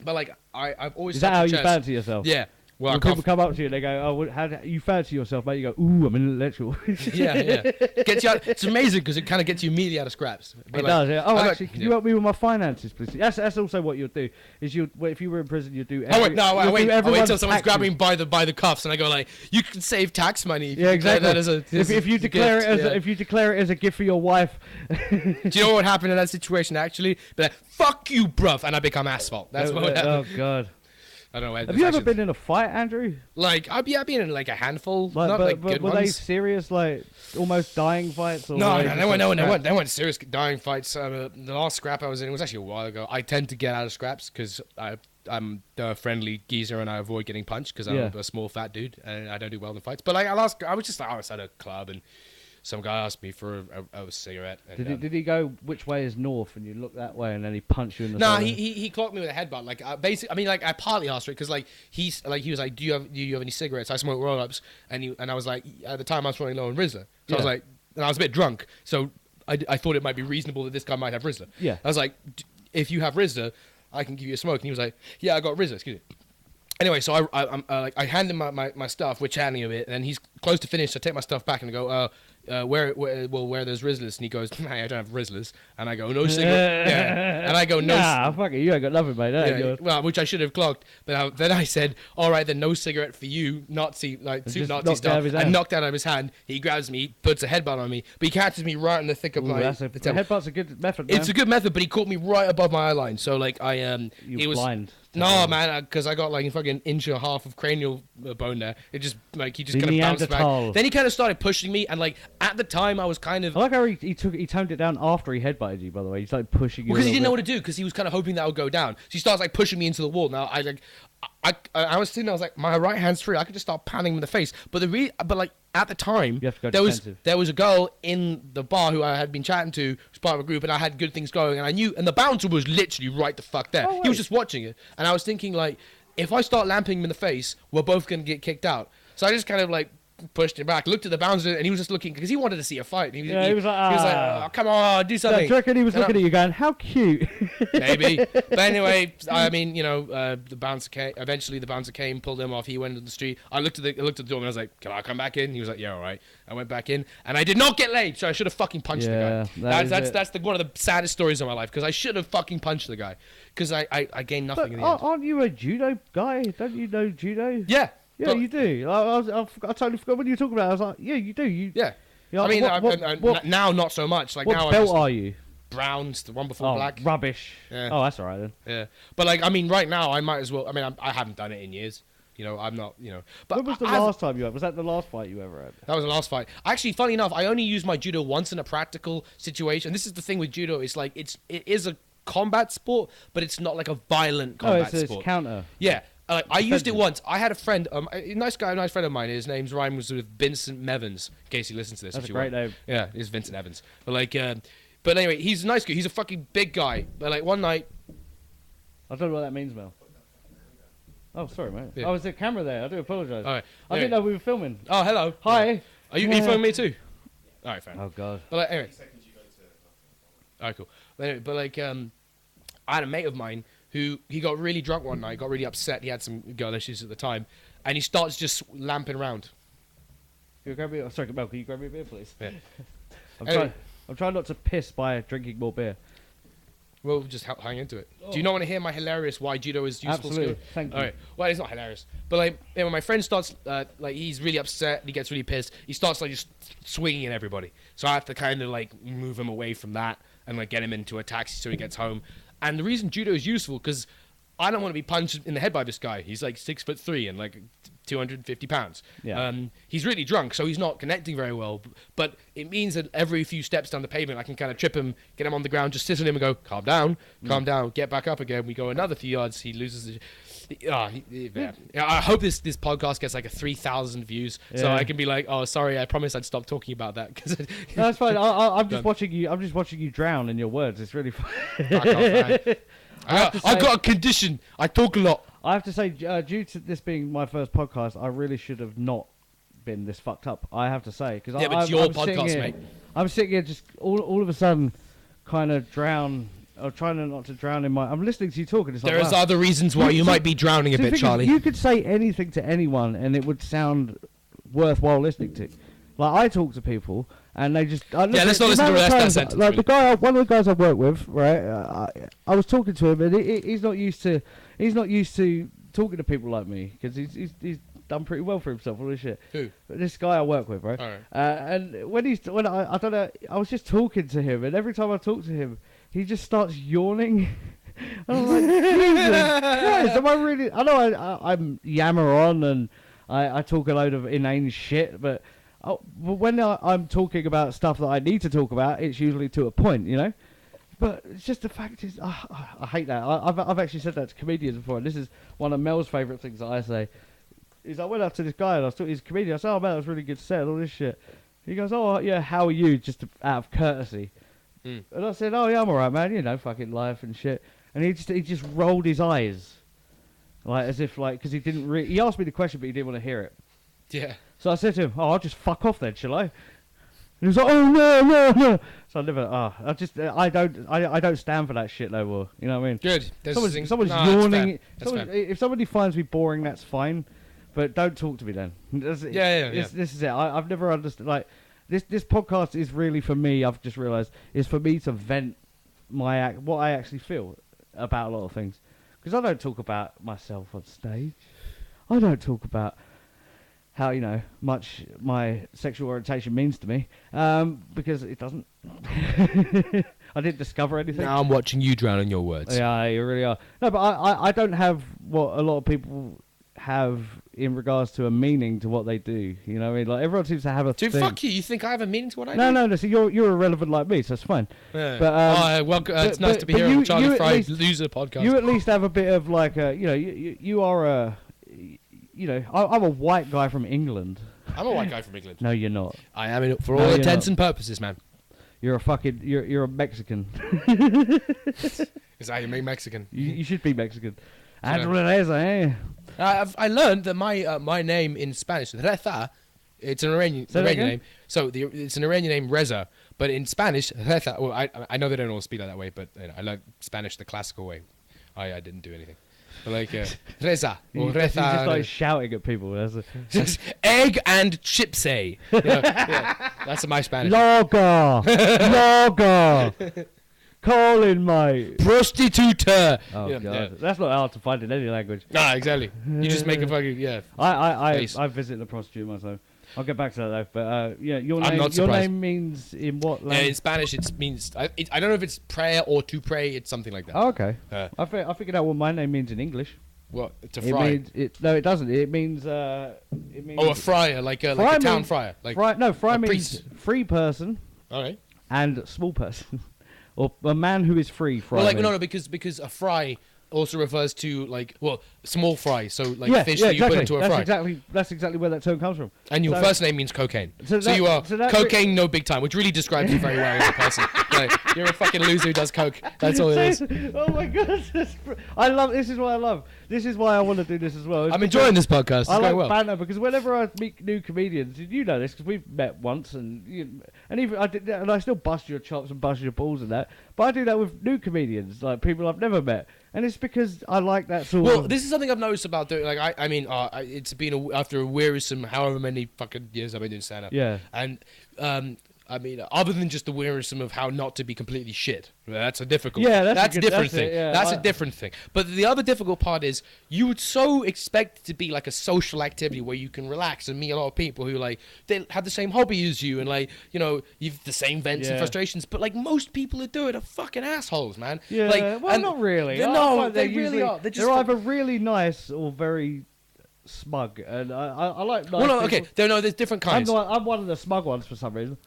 But like I've always. Is that how you fancy yourself? Yeah. Well, when people come up to you and they go, "Oh, how do you fancy yourself, mate?" You go, "Ooh, I'm an intellectual." yeah. Gets you out. It's amazing because it kind of gets you immediately out of scraps. It does. Yeah. Oh, actually, can you help me with my finances, please? That's also what you'll do. Is if you were in prison, you'd do. Wait till someone's grabbing me by the cuffs and I go like, "You can save tax money." Yeah, exactly. If you declare it as a gift for your wife. Do you know what would happen in that situation? Actually, be like, "Fuck you, bruv," and I become asphalt. That's what would happen. Oh God. I don't know. Have you ever been in a fight, Andrew? Like, I've been in like a handful, not but good were ones. they serious, like almost dying fights? Or No, they weren't serious dying fights. The last scrap I was in, it was actually a while ago. I tend to get out of scraps because I'm the friendly geezer and I avoid getting punched because I'm a small fat dude and I don't do well in fights. But like, I was at a club and some guy asked me for a cigarette. And, did he go, which way is north? And you look that way, and then he punched you in the side? No, he clocked me with a headbutt. Like, basically, I partly asked for it because, like, he was like, do you have any cigarettes? I smoke roll-ups. And I was like, at the time, I was running low on Rizla. So I was like, and I was a bit drunk. So I thought it might be reasonable that this guy might have Rizla. Yeah. I was like, if you have Rizla, I can give you a smoke. And he was like, yeah, I got Rizla, excuse me. Anyway, so I hand him my stuff, we're chatting a bit, and he's close to finish, so I take my stuff back and I go, where there's Rizzlers, and he goes, hey, I don't have Rizzlers, and I go, no cigarette, and I go, no, nah, fuck it, you ain't got nothing, mate. Well, which I should have clocked, but then I said, all right, then no cigarette for you, Nazi, like two Nazi stuff, and knocked out of his hand. He grabs me, puts a headbutt on me, but he catches me right in the thick of my. The headbutt's a good method. Man. It's a good method, but he caught me right above my eye line, so like he was blind. No, man, because I got like a fucking inch and a half of cranial bone there. It just like he just kind of bounced back. Then he kind of started pushing me, and like at the time I was kind of. I like how he toned it down after he headbutted you. By the way, he started pushing you. Because he didn't know what to do. Because he was kind of hoping that would go down. So he starts like pushing me into the wall. Now I was sitting there, I was like, my right hand's free. I could just start panning him in the face. But like at the time, there was a girl in the bar who I had been chatting to, was part of a group, and I had good things going, and I knew, and the bouncer was literally right the fuck there. He was just watching it, and I was thinking like, if I start lamping him in the face, we're both gonna get kicked out. So I just kind of like pushed him back, looked at the bouncer, and he was just looking because he wanted to see a fight. He was like, oh, come on, do something. Do you reckon he was looking at you going, how cute? Maybe. But anyway, I mean, the bouncer came. Eventually, the bouncer came, pulled him off. He went into the street. I looked at the door and I was like, can I come back in? He was like, yeah, all right. I went back in, and I did not get laid, so I should have fucking punched the guy. That's one of the saddest stories of my life because I should have fucking punched the guy because I gained nothing in the end. Aren't you a judo guy? Don't you know judo? Yeah. Yeah, you do. I totally forgot what you were talking about. I was like, yeah, you do. Yeah. I mean, now not so much. Like, what belt are you? Brown's, the one before black. Rubbish. Yeah. Oh, that's all right then. Yeah. But like, I mean, right now I might as well. I mean, I haven't done it in years. I'm not. But when was the last time you had? Was that the last fight you ever had? That was the last fight. Actually, funny enough, I only used my judo once in a practical situation. This is the thing with judo. It's like it is a combat sport, but it's not like a violent combat sport. It's counter. Yeah. I used it once. I had a friend, a nice friend of mine. His name's Ryan was with Vincent Mevans. In case he listens to this, that's a great name. Yeah, it's Vincent Evans. But like, but anyway, he's a nice guy. He's a fucking big guy. But like one night, I don't know what that means, Mel. Oh, sorry, mate. Yeah. Oh, was the camera there? I do apologise. All right. I didn't know we were filming. Oh, hello. Hi. Are you filming me too? All right, fine. Oh God. But like, anyway. Alright, cool. But anyway, I had a mate of mine who he got really drunk one night, got really upset. He had some girl issues at the time, and he starts just lamping around. Can you grab me? Sorry, Mel, can you grab me a beer, please? Yeah. I'm trying not to piss by drinking more beer. We'll just hang into it. Do you not want to hear my hilarious why judo is useful? Absolutely. Thank you. All right. Well, it's not hilarious, but when my friend starts, he's really upset, and he gets really pissed. He starts just swinging at everybody. So I have to kind of move him away from that and get him into a taxi so he gets home. And the reason judo is useful because I don't want to be punched in the head by this guy. He's 6'3" and 250 pounds. Yeah. He's really drunk, so he's not connecting very well. But it means that every few steps down the pavement, I can kind of trip him, get him on the ground, just sit on him and go, calm down, get back up again. We go another few yards. He loses. I hope this podcast gets 3,000 views, so I can be oh, sorry, I promise I'd stop talking about that. Cause no, that's fine. I'm just watching you. I'm just watching you drown in your words. It's really fun. I've got a condition. I talk a lot. I have to say, due to this being my first podcast, I really should have not been this fucked up. I have to say, because but it's your podcast, mate. I'm sitting here just all of a sudden, kind of drown. I'm trying not to drown in my. I'm listening to you talk, and it's there's other reasons why you might be drowning a bit, Charlie. You could say anything to anyone, and it would sound worthwhile listening to. I talk to people, and they just let's not listen to that sentence. One of the guys I work with, right? I was talking to him, and he's not used to talking to people like me because he's done pretty well for himself. All this shit. Who? This guy I work with, right? All right. And when I don't know, I was just talking to him, and every time I talk to him, he just starts yawning. And I'm like, Jesus Christ, am I really? I know I'm yammer on and I talk a load of inane shit, but when I'm talking about stuff that I need to talk about, it's usually to a point, you know. But it's just the fact is, I hate that. I've actually said that to comedians before, and this is one of Mel's favourite things that I say. Is I went up to this guy and I was talking, he's a comedian. I said, "Oh man, that was really good set, all this shit." He goes, "Oh yeah, how are you?" Just out of courtesy. And I said, "Oh yeah, I'm alright, man. You know, fucking life and shit." And he just rolled his eyes, as if because he didn't. He asked me the question, but he didn't want to hear it. Yeah. So I said to him, "Oh, I'll just fuck off then, shall I?" And he was like, "Oh no." So I don't stand for that shit no more. You know what I mean? Good. Someone's yawning. If somebody finds me boring, that's fine, but don't talk to me then. This is it. I've never understood. This podcast is really for me. I've just realised is for me to vent what I actually feel about a lot of things, because I don't talk about myself on stage. I don't talk about how much my sexual orientation means to me, because it doesn't. I didn't discover anything. Now I'm watching you drown in your words. Yeah, you really are. No, but I don't have what a lot of people have in regards to a meaning to what they do. You know what I mean? Everyone seems to have a thing. Fuck you. You think I have a meaning to what I do? No. So you're irrelevant like me, so it's fine. Yeah. But it's nice to be here on the Charlie Fry Loser podcast. You at least have a bit of you are a. I'm a white guy from England. I'm a white guy from England. No, you're not. I am for all intents and purposes, man. You're a Mexican. Is that you mean Mexican? You should be Mexican. And Reza, eh? I learned that my name in Spanish, Reza, it's an Iranian name. So it's an Iranian name, Reza, but in Spanish, Reza. Well, I know they don't all speak like that way, but I learned Spanish the classical way. I didn't do anything. But Reza or Reza. You just like shouting at people. Just egg and chipsy. That's my Spanish. Lager. Calling, mate. Prostituta. Oh, God. Yeah. That's not hard to find in any language. Nah, exactly. You just make a fucking, I visit a prostitute myself. I'll get back to that though. But your name means in what language? In Spanish, it means I don't know if it's prayer or to pray. It's something like that. Oh, okay. I figured out what my name means in English. What? To fry? No, it doesn't. It means. Oh, a friar, like a town friar. Fry means free person. All right. And small person, or a man who is free. Fry. Well, no, because a fry also refers to small fry, so fish that you put into a fry. That's exactly where that term comes from. And your first name means cocaine. So you are cocaine, no big time, which really describes you very well as a person. Like, you're a fucking loser who does coke. That's all it is. Oh my god, I love. This is what I love. This is why I want to do this as well. I'm enjoying this podcast. It's I like going well. banter because whenever I meet new comedians, you know this because we've met once, and even I still bust your chops and bust your balls and that. But I do that with new comedians, like people I've never met, and it's because I like that sort of. Well, this is something I've noticed about doing. Like, it's been after a wearisome, however many fucking years I've been doing stand-up. Yeah. And other than just the wearisome of how not to be completely shit, that's a difficult. Yeah, that's a different thing. Yeah, that's a different thing. But the other difficult part is you would so expect it to be like a social activity where you can relax and meet a lot of people who like they have the same hobby as you and like you've the same vents and frustrations. But like most people who do it are fucking assholes, man. Yeah. Like, well, not really. No, they usually, really are. They're either really nice or very smug, and I like. Nice well, no, people. okay. There's different kinds. I'm one of the smug ones for some reason.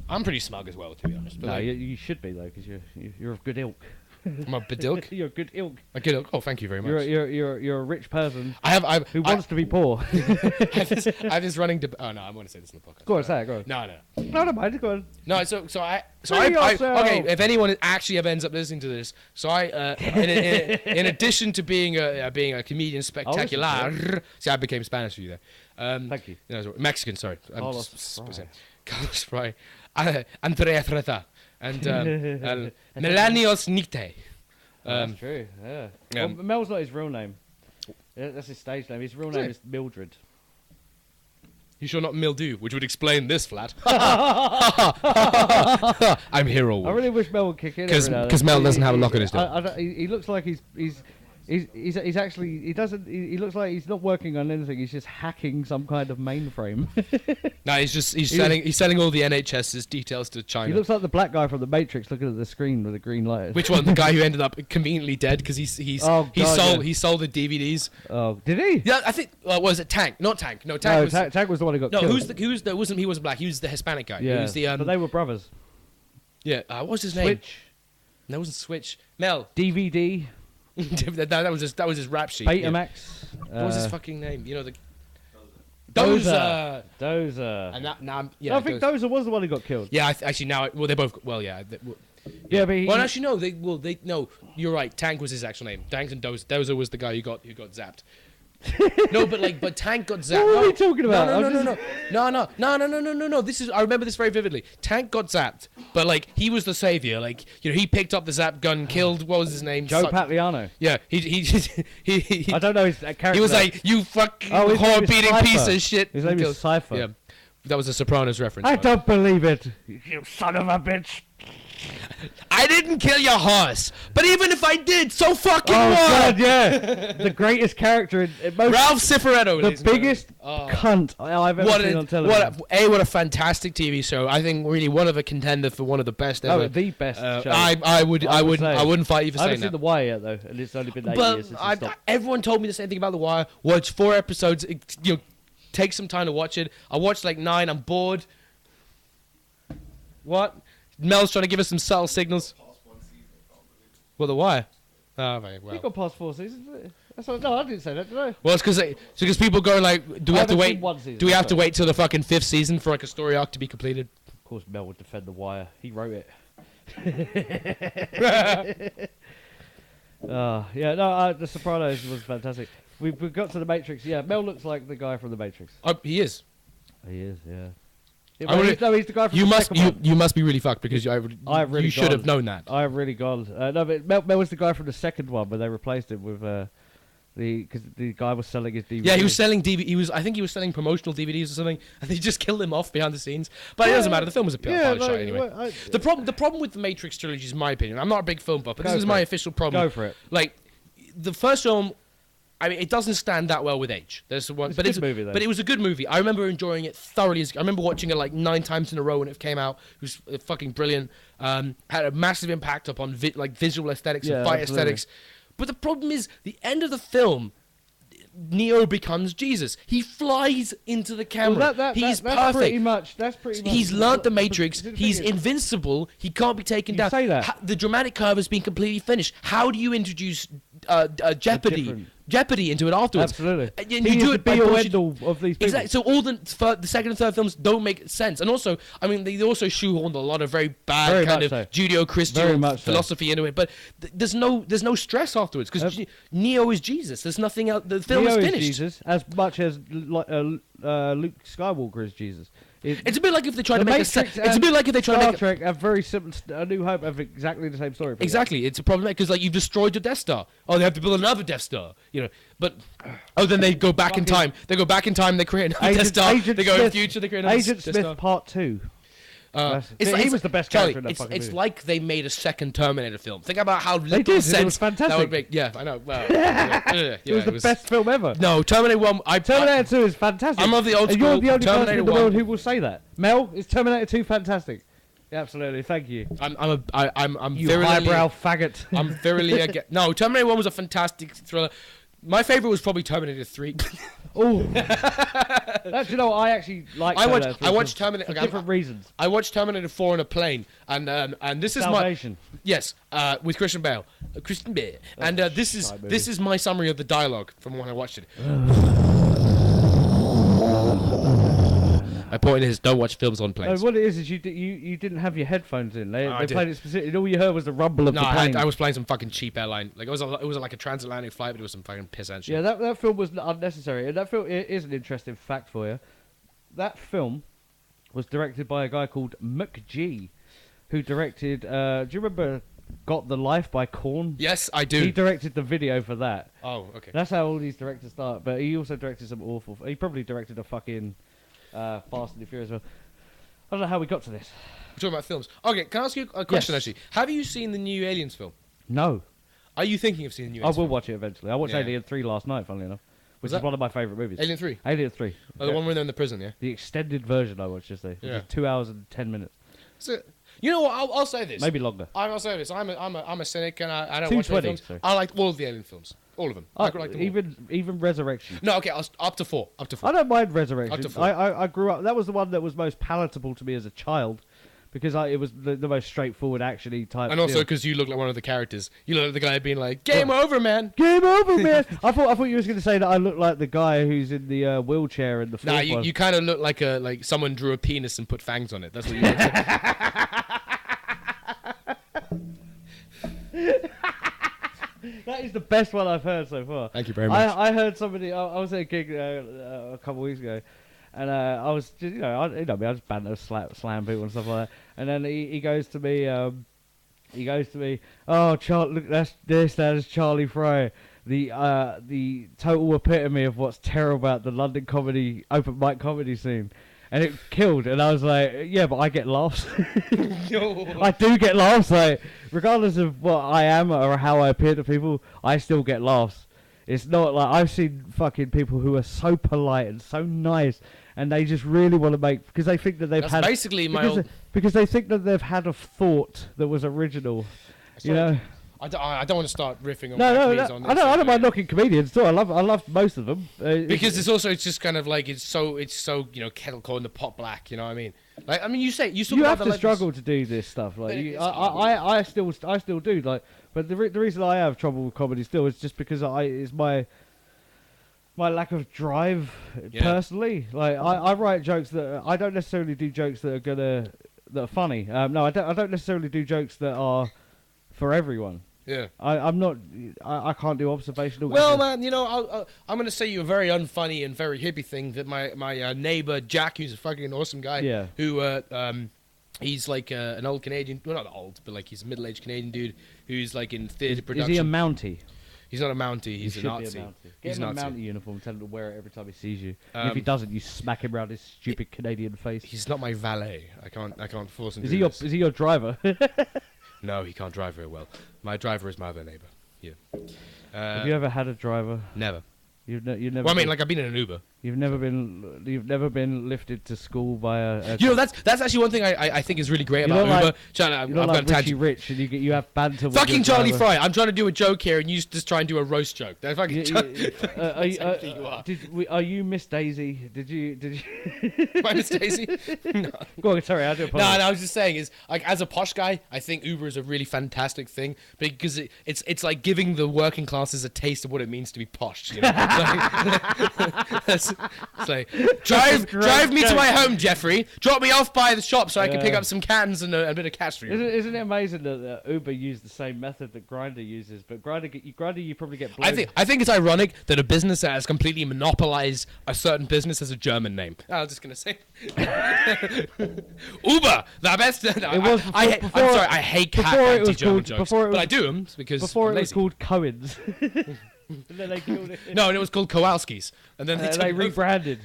I'm pretty smug as well, to be honest. But no, you should be though, because you're of good ilk. I'm a bedilk. You're a good ilk. A good ilk. Oh, thank you very much. You're a rich person. Who wants to be poor. I have this running. Oh no, I want to say this in the podcast. Go on, say it. Go on. No, mind. Go on. No, so I okay. If anyone actually ever ends up listening to this, so in addition to being a comedian spectacular, see, I became Spanish for you there. Thank you. Mexican, sorry. Carlos Fry. Andrea Freta. And Melanios Nite. That's true, yeah. Well, Mel's not his real name. That's his stage name. His real name is Mildred. You sure not Mildew, which would explain this flat. I'm here all week. I really wish Mel would kick in. Because Mel doesn't have a lock on his door. He looks like he's actually he looks like he's not working on anything. He's just hacking some kind of mainframe. No, he's selling all the NHS's details to China. He looks like the black guy from the Matrix looking at the screen with the green light. Which one? The guy who ended up conveniently dead because he sold the DVDs. Oh, did he? Yeah, I think was it Tank? Not Tank. No, Tank. Tank was the one who got killed. No, he wasn't black. He was the Hispanic guy. Yeah, he was the, but they were brothers. Yeah, what was his name? Switch. No, it wasn't Switch. Mel. DVD. that was his rap sheet. Betamax. What was his fucking name? Dozer. And I think Dozer was the one who got killed. Yeah, actually now, they both. Well, yeah. Yeah, but actually no. No, you're right. Tank was his actual name. Tank and Dozer. Dozer was the guy who got zapped. No, but Tank got zapped. What are you talking about? No. I remember this very vividly. Tank got zapped, but like he was the savior. Like he picked up the zap gun, killed. What was his name? Joe Pagliano. Yeah, he I don't know his character. He was like, "You fucking whore-beating piece of shit." His name is Cypher. Yeah, that was a Sopranos reference. I don't believe it. You son of a bitch. I didn't kill your horse, but even if I did, so fucking what? God, yeah. The greatest character in most... Ralph Cifaretto. The biggest cunt I've ever seen on television. What a fantastic TV show. I think really one of a contender for one of the best ever. Oh, the best show. I wouldn't fight you for saying that. I haven't seen The Wire yet, though, and it's only been 8 years since it stopped. Everyone told me the same thing about The Wire. Watch 4 episodes. Take some time to watch it. I watched like 9. I'm bored. What? Mel's trying to give us some subtle signals. Well, The Wire. Oh, very well. You got past 4 seasons. No, I didn't say that, did I? Well, it's because people go like, do we have to wait? Do we have to wait till the fucking 5th season for like a story arc to be completed? Of course, Mel would defend The Wire. He wrote it. The Sopranos was fantastic. We got to the Matrix. Yeah, Mel looks like the guy from the Matrix. He is. He is. Yeah. He's the guy from the second one. You must be really fucked because you should have known that. I have really gone. No, but Mel was the guy from the second one, but they replaced him with because the guy was selling his DVDs. Yeah, he was selling DVD. I think he was selling promotional DVDs or something, and they just killed him off behind the scenes. But it doesn't matter. The film was a pilot shot anyway. The problem with the Matrix trilogy is my opinion. I'm not a big film buff, but this is my official problem. Go for it. Like the first film. I mean, it doesn't stand that well with age. There's one, but it's a good movie, though. But it was a good movie. I remember enjoying it thoroughly. I remember watching it like 9 times in a row when it came out. It was fucking brilliant. Had a massive impact upon visual aesthetics and fight aesthetics. But the problem is, the end of the film, Neo becomes Jesus. He flies into the camera. Well, He's that's perfect. That's pretty much. He's learnt the Matrix. He's invincible. He can't be taken down. Say that. The dramatic curve has been completely finished. How do you introduce Jeopardy? jeopardy into it afterwards. Absolutely. And you do it by end all of these people. Exactly. So all the second and third films don't make sense, and also, I mean, they also shoehorned a lot of very bad kind of Judeo-Christian philosophy into it. But there's no stress afterwards because Neo is Jesus. There's nothing else. The film is finished. Jesus, as much as Luke Skywalker is Jesus. It's a bit like if they try to make it's a bit like if they try to make Star Trek have very simple. A New Hope have exactly the same story. Exactly, it's a problem because like you've destroyed your Death Star. Oh, they have to build another Death Star. You know, but then they go back in time. They go back in time. They create another Death Star. They go in the future. They create another Agent Death Smith Star. Part 2. He was the best character in that fucking movie. It's like they made a second Terminator film. Think about how little sense it was fantastic. that would make. Yeah, I know. Well, it was the best film ever. No, Terminator 1. Terminator 2 is fantastic. I'm of the old school. You're the only Terminator person in the world who will say that. Mel, is Terminator 2 fantastic? Yeah, absolutely. Thank you. I'm you virulently, highbrow faggot. I'm thoroughly against. No, Terminator 1 was a fantastic thriller. My favorite was probably Terminator 3. Oh, you know, I actually like. I watched Terminator for different reasons. I watched Terminator 4 on a plane, and this is Salvation. with Christian Bale, and this is my summary of the dialogue from when I watched it. My point is, don't watch films on planes. What it is you didn't have your headphones in. They played it specifically. All you heard was the rumble of the plane. I was playing some fucking cheap airline. Like it was like a transatlantic flight, but it was some fucking piss and shit. Yeah, that film was unnecessary. And that film is an interesting fact for you. That film was directed by a guy called McG, who directed. Do you remember Got the Life by Korn? Yes, I do. He directed the video for that. Oh, okay. That's how all these directors start. But he also directed some awful. He probably directed a fucking. Fast and the Furious. I don't know how we got to this. We're talking about films. Okay, can I ask you a question? Actually, have you seen the new Aliens film? No. Are you thinking of seeing the new Aliens? I will watch it eventually. I watched Alien 3 last night, funnily enough, which is one of my favourite movies. Alien 3. Alien 3. Oh, the one where they're in the prison, yeah. The extended version I watched yesterday. Yeah. Which is 2 hours and 10 minutes. So, you know what? I'll say this. Maybe longer. I'll say this. I'm a cynic and I don't watch any films. I like all of the Alien films. All of them. I like them even Resurrection. No, okay, up to 4. I don't mind Resurrection. Up to 4. I grew up. That was the one that was most palatable to me as a child, because it was the most straightforward actiony type. And also because you look like one of the characters. You look like the guy being like, "Game over, man! Game over, man!" I thought you were going to say that I look like the guy who's in the wheelchair in the film. Nah, you kind of look like someone drew a penis and put fangs on it. That's what you look like. That is the best one I've heard so far. Thank you very much. I heard somebody. I was at a gig a couple of weeks ago, and I was just, I just banter, slam people and stuff like that. And then he goes to me. Oh, look, that is Charlie Fry, the total epitome of what's terrible about the London open mic comedy scene. And it killed, and I was like, yeah, but I get laughs. I do get laughs, like, regardless of what I am or how I appear to people, I still get laughs. It's not like, I've seen fucking people who are so polite and so nice, and they just really want to make, because they think that That's basically because they think that they've had a thought that was original, you know? I don't want to start riffing on comedians on this. I don't mind knocking comedians too. I love most of them. Because it's just kind of like it's so kettle corn the pot black. You know what I mean? Like you have to struggle to do this stuff. Like I still do. Like, but the reason I have trouble with comedy still is just because it's my lack of drive personally. Like I write jokes that I don't necessarily do jokes that are funny. No, I don't necessarily do jokes that are for everyone. Yeah, I'm not. I can't do observational. Well, man, I'm going to say you a very unfunny and very hippie thing that my neighbor Jack, who's a fucking awesome guy, who he's like an old Canadian, well, not old, but like he's a middle-aged Canadian dude who's like in theatre production. Is he a Mountie? He's not a Mountie. He's a Nazi. Get him a Mountie uniform. Tell him to wear it every time he sees you. And if he doesn't, you smack him around his stupid Canadian face. He's not my valet. I can't force him. Is he your driver? No, he can't drive very well. My driver is my other neighbour. Yeah. Have you ever had a driver? Never. You never. Well, I mean, like I've been in an Uber. You've never been lifted to school by a you know, that's actually one thing I think is really great about Uber. Like, I'm like Richie Rich, and you have banter. With fucking Charlie Fry. I'm trying to do a joke here, and you just try and do a roast joke. That's fucking. Are you Miss Daisy? Did you? Am I Miss Daisy? No. Go on, sorry, I do apologize. No, I was just saying is like as a posh guy, I think Uber is a really fantastic thing because it's like giving the working classes a taste of what it means to be posh. You know? It's like drive me to my home, Jeffrey. Drop me off by the shop so I can pick up some cans and a bit of cash for you. Isn't it amazing that Uber used the same method that Grindr uses, but Grindr you probably get. Blown. I think it's ironic that a business that has completely monopolized a certain business has a German name. I was just gonna say Uber, the best. I'm sorry, I hate anti-German jokes, but I do them because before it was called Cohen's. And then they killed it. No, and it was called Kowalski's, and then they rebranded.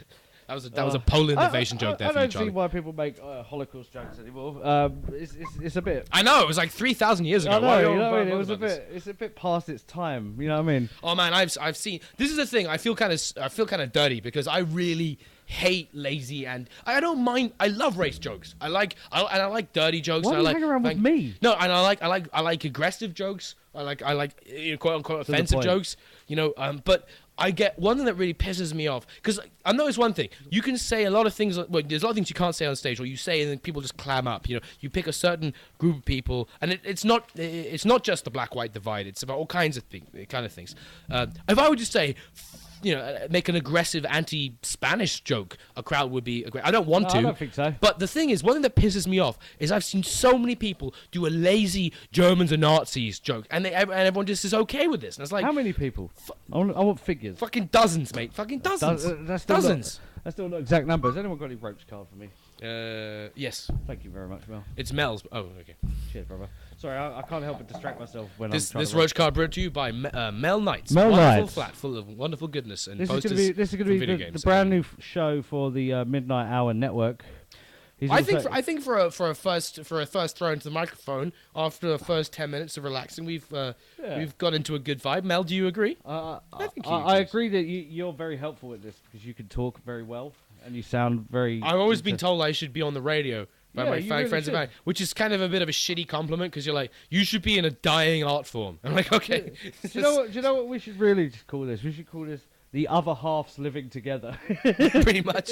That was a Poland invasion joke there for you, Charlie. I don't see why people make Holocaust jokes anymore. It's a bit. I know it was like 3,000 years ago. I know, you know what I mean? It's a bit past its time. You know what I mean? Oh man, I've seen. This is the thing. I feel kind of dirty because I really hate lazy and I don't mind. I love race jokes. I like dirty jokes. Why do you hang around with me? No, and I like aggressive jokes. I like quote unquote offensive jokes. You know, but I get one thing that really pisses me off because I notice one thing. You can say a lot of things. Well, there's a lot of things you can't say on stage, or you say and then people just clam up. You know, you pick a certain group of people, and it's not just the black-white divide. It's about all kinds of things. If I would just say, you know, make an aggressive anti-Spanish joke, a crowd would be. I don't want to. I don't think so. But the thing is, one thing that pisses me off is I've seen so many people do a lazy Germans are Nazis joke, and everyone just is okay with this. And it's like, how many people? I want figures. Fucking dozens, mate. Fucking dozens. Dozens. That's still not exact numbers. Anyone got any roach card for me? Yes. Thank you very much, Mel. It's Mel's. Oh, okay. Cheers, brother. Sorry, I can't help but distract myself when this I'm this roach card brought to you by Mel Knights. Mel wonderful Knights. Flat full of wonderful goodness and this posters. This is going to be the brand new show for the Midnight Hour Network. I think for a first throw into the microphone after the first 10 minutes of relaxing, we've got into a good vibe. Mel, do you agree? I agree that you're very helpful with this because you can talk very well and you sound very. I've always been told I should be on the radio by my really friends and I, which is kind of a bit of a shitty compliment because you're like, you should be in a dying art form. I'm like, okay. Do you know what we should really call this? We should call this the other halves living together. Pretty much.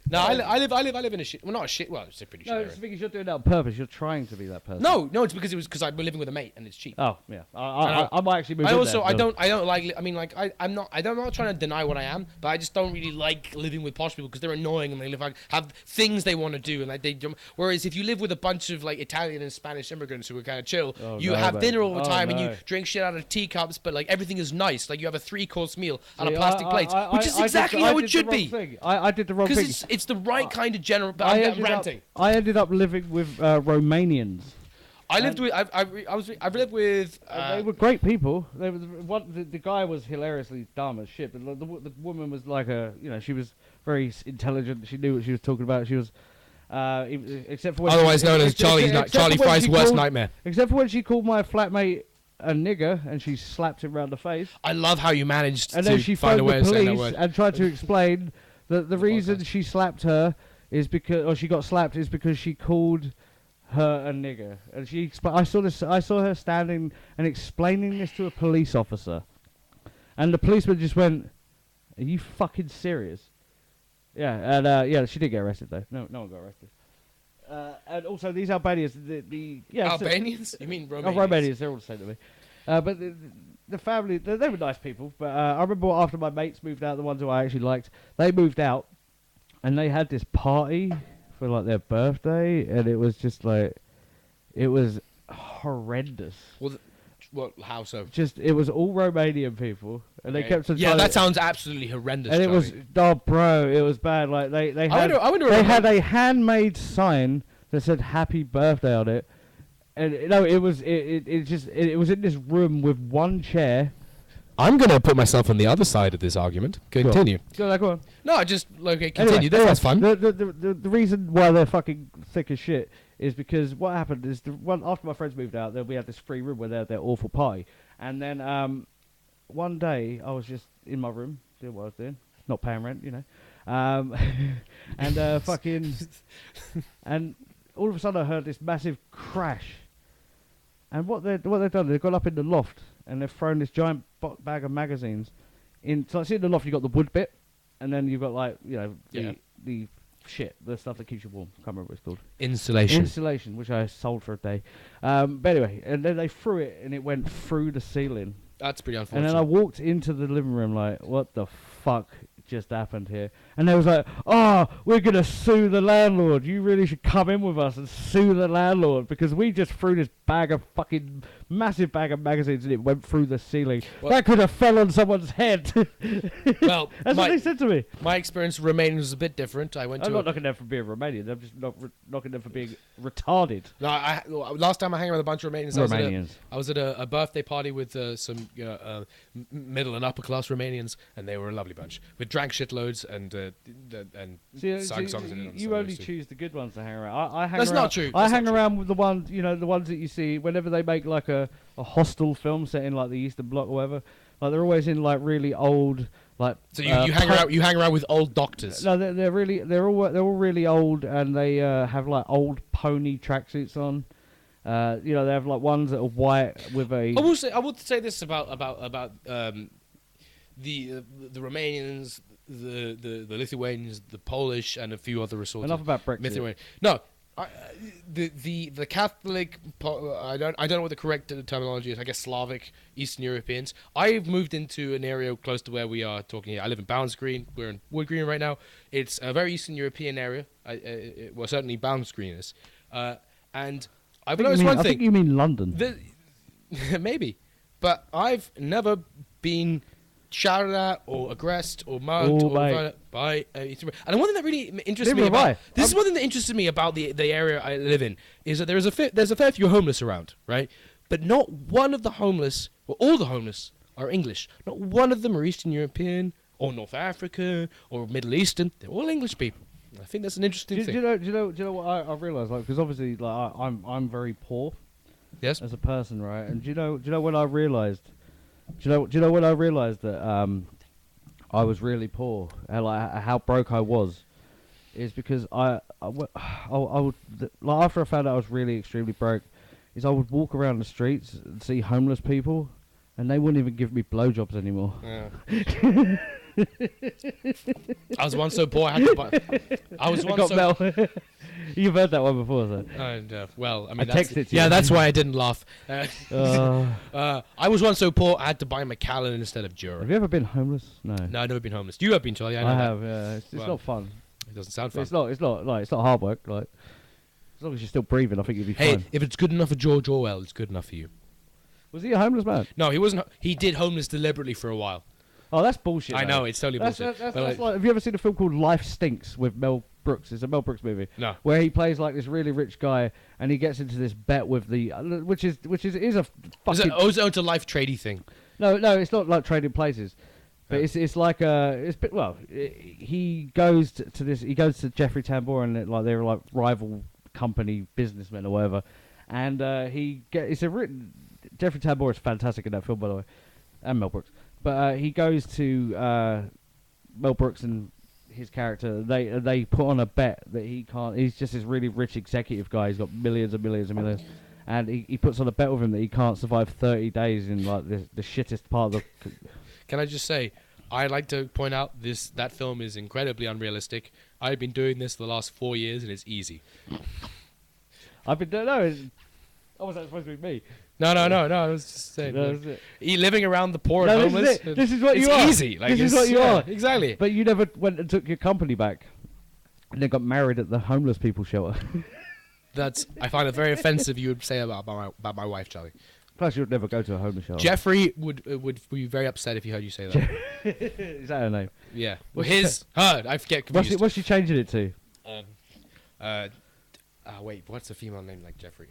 No, I live in a shit. Well, not a shit. Well, it's a pretty shit. No, area. it's because you're doing that on purpose. You're trying to be that person. No, it's because I'm living with a mate and it's cheap. Oh yeah, I might actually move. I don't like. I mean, like I'm not trying to deny what I am, but I just don't really like living with posh people because they're annoying and they have things they want to do and like they. Whereas if you live with a bunch of like Italian and Spanish immigrants who are kind of chill, you have dinner all the time and you drink shit out of teacups, but like everything is nice. Like you have a 3-course meal on a plastic plate, which is exactly how it should be. I did the wrong thing. Because it's the right kind of general. But I'm ranting. I ended up living with Romanians. I've lived with. They were great people. They were the guy was hilariously dumb as shit, but the woman was like she was very intelligent. She knew what she was talking about. She was, except for when otherwise known as Charlie Fry's worst nightmare. Except for when she called my flatmate a nigger and she slapped him around the face. I love how you managed and then she find a way of saying that word. And tried to explain that the reason she slapped her is because, or she got slapped, is because she called her a nigger. And I saw her standing and explaining this to a police officer, and the policeman just went, "Are you fucking serious?" Yeah, and she did get arrested though. No one got arrested. And also these Albanians, Albanians? You mean Romanians? Oh, Romanians, they're all the same to me. But the family, they were nice people. But I remember after my mates moved out, the ones who I actually liked, they moved out, and they had this party for like their birthday, and it was just like, it was horrendous. Well, how so? Just, it was all Romanian people, and they kept. Yeah, that sounds absolutely horrendous. And it was, bro, it was bad. Like they had a handmade sign that said "Happy Birthday" on it, and it was in this room with one chair. I'm gonna put myself on the other side of this argument. Continue. Go on. No, continue. That's fun. The reason why they're fucking thick as shit is because what happened is after my friends moved out, then we had this free room where they had their awful party, and then one day I was just in my room doing what I was doing, not paying rent, you know. And fucking, and all of a sudden I heard this massive crash. And what they've done, they've gone up in the loft and they've thrown this giant bag of magazines in. So in the loft, you've got the wood bit, and then you've got like the shit, the stuff that keeps you warm. Can't remember what it's called. Insulation, which I sold for a day. But anyway, and then they threw it, and it went through the ceiling. That's pretty unfortunate. And then I walked into the living room like, what the fuck just happened here? And they was like, oh, we're going to sue the landlord. You really should come in with us and sue the landlord because we just threw this massive bag of magazines and it went through the ceiling. Well, that could have fell on someone's head. Well, that's what they said to me. My experience with Romanians was a bit different. I'm not knocking them for being Romanian. I'm just knocking them for being retarded. No, last time I hung around with a bunch of Romanians. I was at a birthday party with some middle and upper class Romanians, and they were a lovely bunch. We drank shitloads and sang songs. You only choose the good ones to hang around. That's not true. I hang around with the ones, the ones that you see whenever they make like a hostel film set in like the Eastern Bloc or whatever. Like they're always in like really old, like. So you hang around with old doctors. No, they're all really old, and they have like old pony tracksuits on. They have like ones that are white with a. I will say this about the Romanians, the Lithuanians, the Polish, and a few other assorted. Enough about Brexit. No, the Catholic. I don't know what the correct terminology is. I guess Slavic, Eastern Europeans. I've moved into an area close to where we are talking here. I live in Bounds Green. We're in Wood Green right now. It's a very Eastern European area. Well, certainly Bounds Green is. And I've noticed one thing. I think you mean London. Maybe, but I've never been shouted at or aggressed or mugged by and one thing that really interests me about this is one thing that interested me about the area I live in is that there's a fair few homeless around, right? But not one of the homeless, or all the homeless, are English. Not one of them are Eastern European or North African or Middle Eastern. They're all English people. I think that's an interesting thing. Do you know what I realised? Like, because obviously, like I'm very poor. Yes. As a person, right? And do you know when I realised? Do you know when I realised that I was really poor and like how broke I was? Is because I would like after I found out I was really extremely broke, is I would walk around the streets and see homeless people, and they wouldn't even give me blowjobs anymore. Yeah. I was once so poor I had to buy. I was once so. You've heard that one before, sir. Well, I mean, I texted it to you. Yeah, that's why I didn't laugh. I was once so poor I had to buy Macallan instead of Jura. Have you ever been homeless? No. No, I've never been homeless. You have been, Charlie. I have. Yeah, it's not fun. It doesn't sound fun. It's not hard work. Like, as long as you're still breathing, I think you'll be fine. Hey, if it's good enough for George Orwell, it's good enough for you. Was he a homeless man? No, he wasn't. He did homeless deliberately for a while. Oh, that's bullshit. I know, it's totally bullshit. That's like, have you ever seen a film called Life Stinks with Mel Brooks? It's a Mel Brooks movie. No. Where he plays like this really rich guy, and he gets into this bet with the, which is a fucking. It's a life trading thing. No, it's not like trading places, but it's like he goes to Jeffrey Tambor and like they're like rival company businessmen or whatever, and Jeffrey Tambor is fantastic in that film, by the way, and Mel Brooks. But he goes to Mel Brooks and his character. They put on a bet that he can't. He's just this really rich executive guy. He's got millions and millions and millions, and he puts on a bet with him that he can't survive 30 days in like the shittest part of the. Can I just say, I'd like to point out that film is incredibly unrealistic. I've been doing this the last 4 years, and it's easy. I've been doing no. Oh, was that supposed to be me? No. I was just saying. Living around the poor and homeless. This is what you are. It's easy. Like, this is what you are. Exactly. But you never went and took your company back, and then got married at the homeless people shelter. I find it very offensive. You would say about my wife, Charlie. Plus, you would never go to a homeless shelter. Jeffrey would be very upset if he heard you say that. Is that her name? Yeah. Well, her. I forget. Confused. What's she changing it to? Wait. What's a female name like Jeffrey?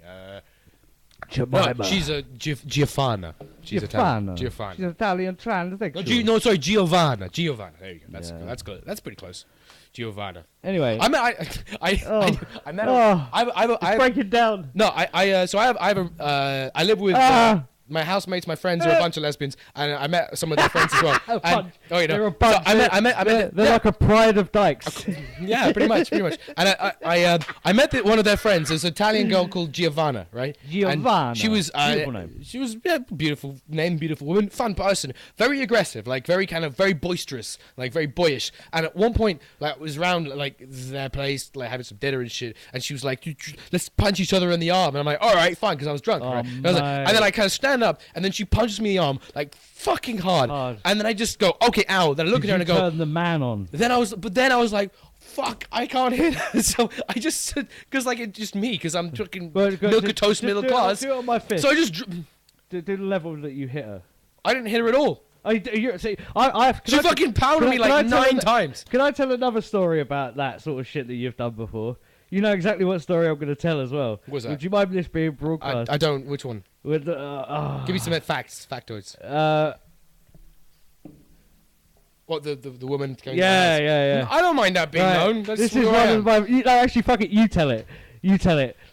Jemima. No, she's a Giovanna. She's Italian. Giovanna. She's Italian transsexual. Giovanna. There you go. That's good. That's pretty close. Giovanna. Anyway, I met. Break it down. No, I live with. my housemates, my friends, are a bunch of lesbians, and I met some of their friends as well. They're a bunch. They're like a pride of dykes. Yeah, pretty much. And I met one of their friends. There's an Italian girl called Giovanna, right? Giovanna. And she was beautiful name. She was beautiful name, beautiful woman, fun person, very aggressive, like very boisterous, like very boyish. And at one point, like, was around like their place, like having some dinner and shit, and she was like, "Let's punch each other in the arm." And I'm like, "All right, fine," because I was drunk. Right? And then I kind of stand up, and then she punches me in the arm like fucking hard. And then I just go, "Okay, ow." Then I look at her and I go, "Turn the man on." Then I was like, "Fuck, I can't hit her." So I just, because like it's just me, because I'm fucking milquetoast middle class. Do it on my fist. So I just do the level that you hit her. I didn't hit her at all. She fucking pounded me like 9 times. Can I tell another story about that sort of shit that you've done before? You know exactly what story I'm going to tell as well. What's that? Would you mind this being broadcast? I don't. Which one? With, Give me some factoids. What, the woman going yeah. I don't mind that being known. This is one of my... actually, fuck it. You tell it.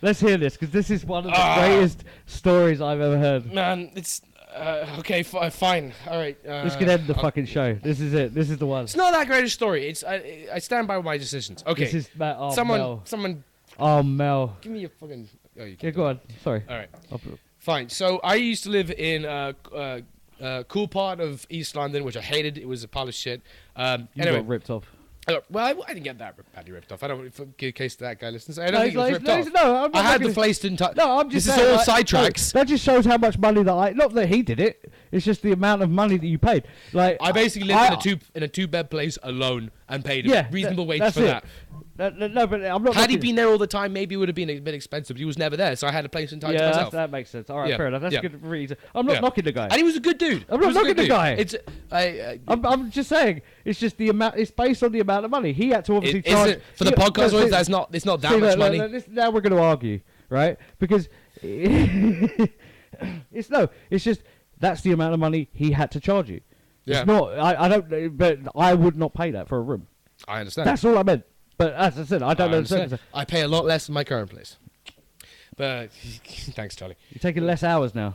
Let's hear this, because this is one of the greatest stories I've ever heard. Man, it's... okay, fine. All right. This could end the fucking show. This is it. This is the one. It's not that great a story. It's I stand by my decisions. Okay. This is someone. Oh, Mel. Give me your fucking... Oh, you go on. Sorry. All right. Fine. So I used to live in cool part of East London, which I hated. It was a pile of shit. You got ripped off. Well, I didn't get that badly ripped off. I don't in case that guy listens. I don't think it was ripped off. No, I had the place didn't touch. No, I'm just saying. This is all sidetracks. That just shows how much money that not that he did it. It's just the amount of money that you paid. Like I basically lived in a 2-bed place alone and paid a reasonable wage for that. No, but I'm not. Had he been there all the time, maybe it would have been a bit expensive. But he was never there, so I had a place entirely to myself. That makes sense. All right, fair enough. That's a good reason. I'm not knocking the guy. And he was a good dude. I'm not knocking the guy. I'm just saying. It's just the amount. It's based on the amount of money he had to obviously charge. For the podcast audience, that's not. It's not that much money. Now we're going to argue, right? Because it's just that's the amount of money he had to charge you. Yeah. It's not. I don't. But I would not pay that for a room. I understand. That's all I meant. But as I said, I don't know. I pay a lot less in my current place. But thanks, Charlie. You're taking less hours now.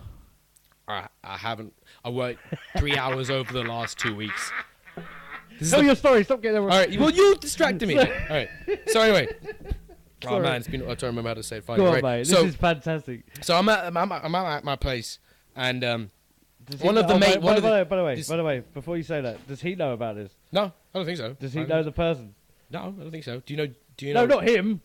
I haven't. I worked 3 hours over the last 2 weeks. Tell your story. Stop getting all right. Well, you distracted me. All right. So anyway. Oh man, it's been. I don't remember how to say it. Finally. Go on, mate. This is fantastic. So I'm at my place, and by the way, before you say that, does he know about this? No, I don't think so. Does he know the person? No, I don't think so. Do you know? No, not him.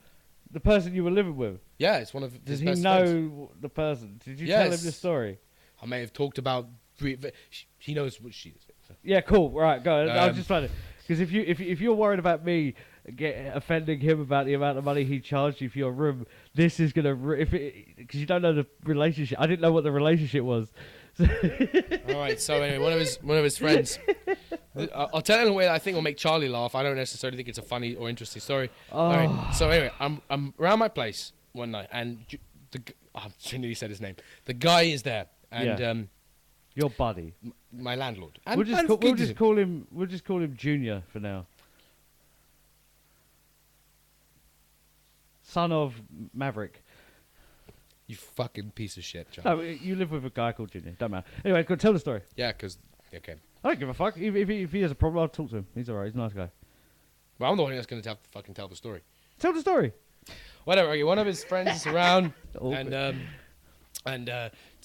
The person you were living with. Yeah, it's one of. Does he know the person? Did you tell him the story? I may have talked about. He knows what she is. So. Yeah, cool. Right, go. I was just trying to, because if you're worried about me offending him about the amount of money he charged you for your room, this is gonna because you don't know the relationship. I didn't know what the relationship was. All right. So anyway, one of his friends. I'll tell it in a way that I think will make Charlie laugh. I don't necessarily think it's a funny or interesting story. Oh. All right. So anyway, I'm around my place one night, and I nearly said his name. The guy is there, and your buddy, my landlord. And we'll just call him Junior for now. Son of Maverick. You fucking piece of shit, Charlie. No, you live with a guy called Junior. Don't matter. Anyway, go tell the story. Yeah, because okay. I don't give a fuck. If he has a problem, I'll talk to him. He's alright. He's a nice guy. Well, I'm the one that's going to fucking tell the story. Tell the story. Whatever. Okay, one of his friends is around, and it's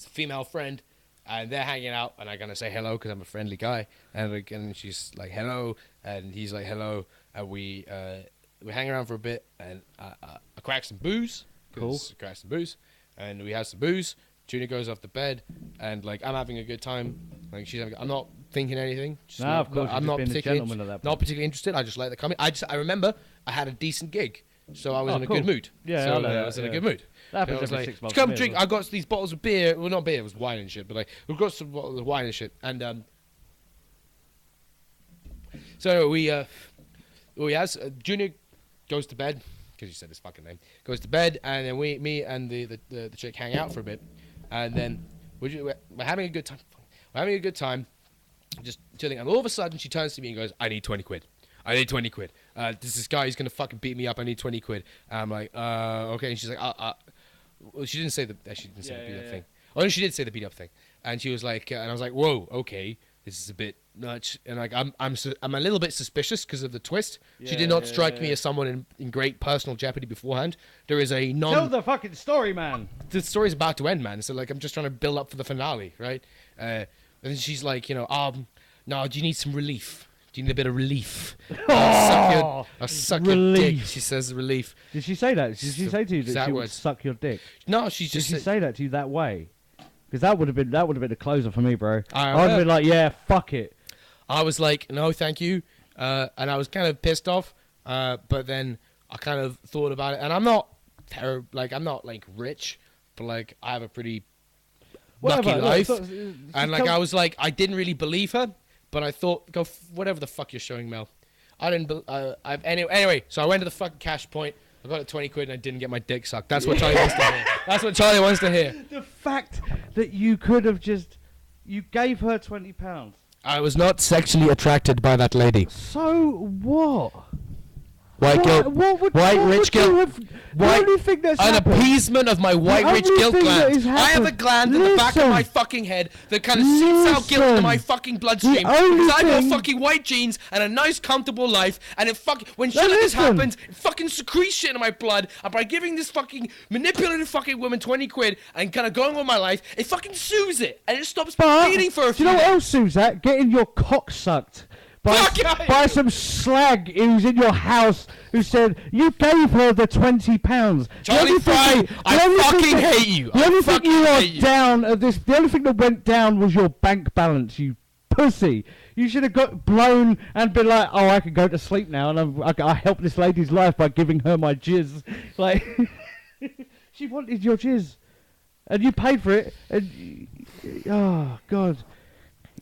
a female friend, and they're hanging out, and I'm going to say hello because I'm a friendly guy, and she's like hello, and he's like hello, and we hang around for a bit, and I crack some booze. Cool. Crack some booze, and we have some booze. Junior goes off to bed, and like I'm having a good time. Like I'm not thinking anything. Of course. I'm not particularly interested. I just let it come in. I remember I had a decent gig, so I was in a good mood. Yeah, so I was in a good mood. That happens every 6 months. Come drink. I got these bottles of beer. Well, not beer. It was wine and shit. But like we've got some bottles of wine and shit. And so we Junior goes to bed because you said his fucking name. Goes to bed, and then me and the chick hang out for a bit. And then we're having a good time. We're having a good time, just chilling. And all of a sudden, she turns to me and goes, I need 20 quid. I need 20 quid. This guy is going to fucking beat me up. I need 20 quid. And I'm like, okay. And she's like, well, she didn't say the beat up thing. Oh, no, she did say the beat up thing. And she was like, and I was like, whoa, okay, this is a bit much. And like, I'm a little bit suspicious because of the twist. She did not strike me as someone in great personal jeopardy beforehand. There is a Tell the fucking story, man. The story's about to end, man. So like, I'm just trying to build up for the finale, right? And then she's like, no, do you need some relief? Do you need a bit of relief? I'll suck your dick. She says relief. Did she say that? Did she say to you that she would suck your dick? No, she just. Did she say that to you that way? Because that would have been a closer for me, bro. I would have been like, yeah, fuck it. I was like, no, thank you, and I was kind of pissed off. But then I kind of thought about it, and I'm not terrible. Like, I'm not like rich, but like I have a pretty lucky life. And like I was like, I didn't really believe her, but I thought, whatever the fuck you're showing, Mel. I didn't. Anyway, so I went to the fucking cash point. I got it 20 quid and I didn't get my dick sucked. That's what Charlie wants to hear. That's what Charlie wants to hear. The fact that you could have you gave her £20. I was not sexually attracted by that lady. So what? White guilt. White rich guilt. An appeasement of my white rich guilt gland. I have a gland in the back of my fucking head that kind of seeps out guilt into my fucking bloodstream. Because I've got fucking white jeans and a nice comfortable life, and it when shit like this happens, it fucking secretes shit in my blood. And by giving this fucking manipulative fucking woman 20 quid and kind of going on my life, it fucking soothes it and it stops bleeding for a few. Do you know what else soothes that? Getting your cock sucked. By some slag who's in your house who said you gave her the £20. Charlie Fry, I fucking hate you. The only thing you are down at this. The only thing that went down was your bank balance. You pussy. You should have got blown and been like, oh, I can go to sleep now, and I helped this lady's life by giving her my jizz. Like, she wanted your jizz, and you paid for it. And oh God.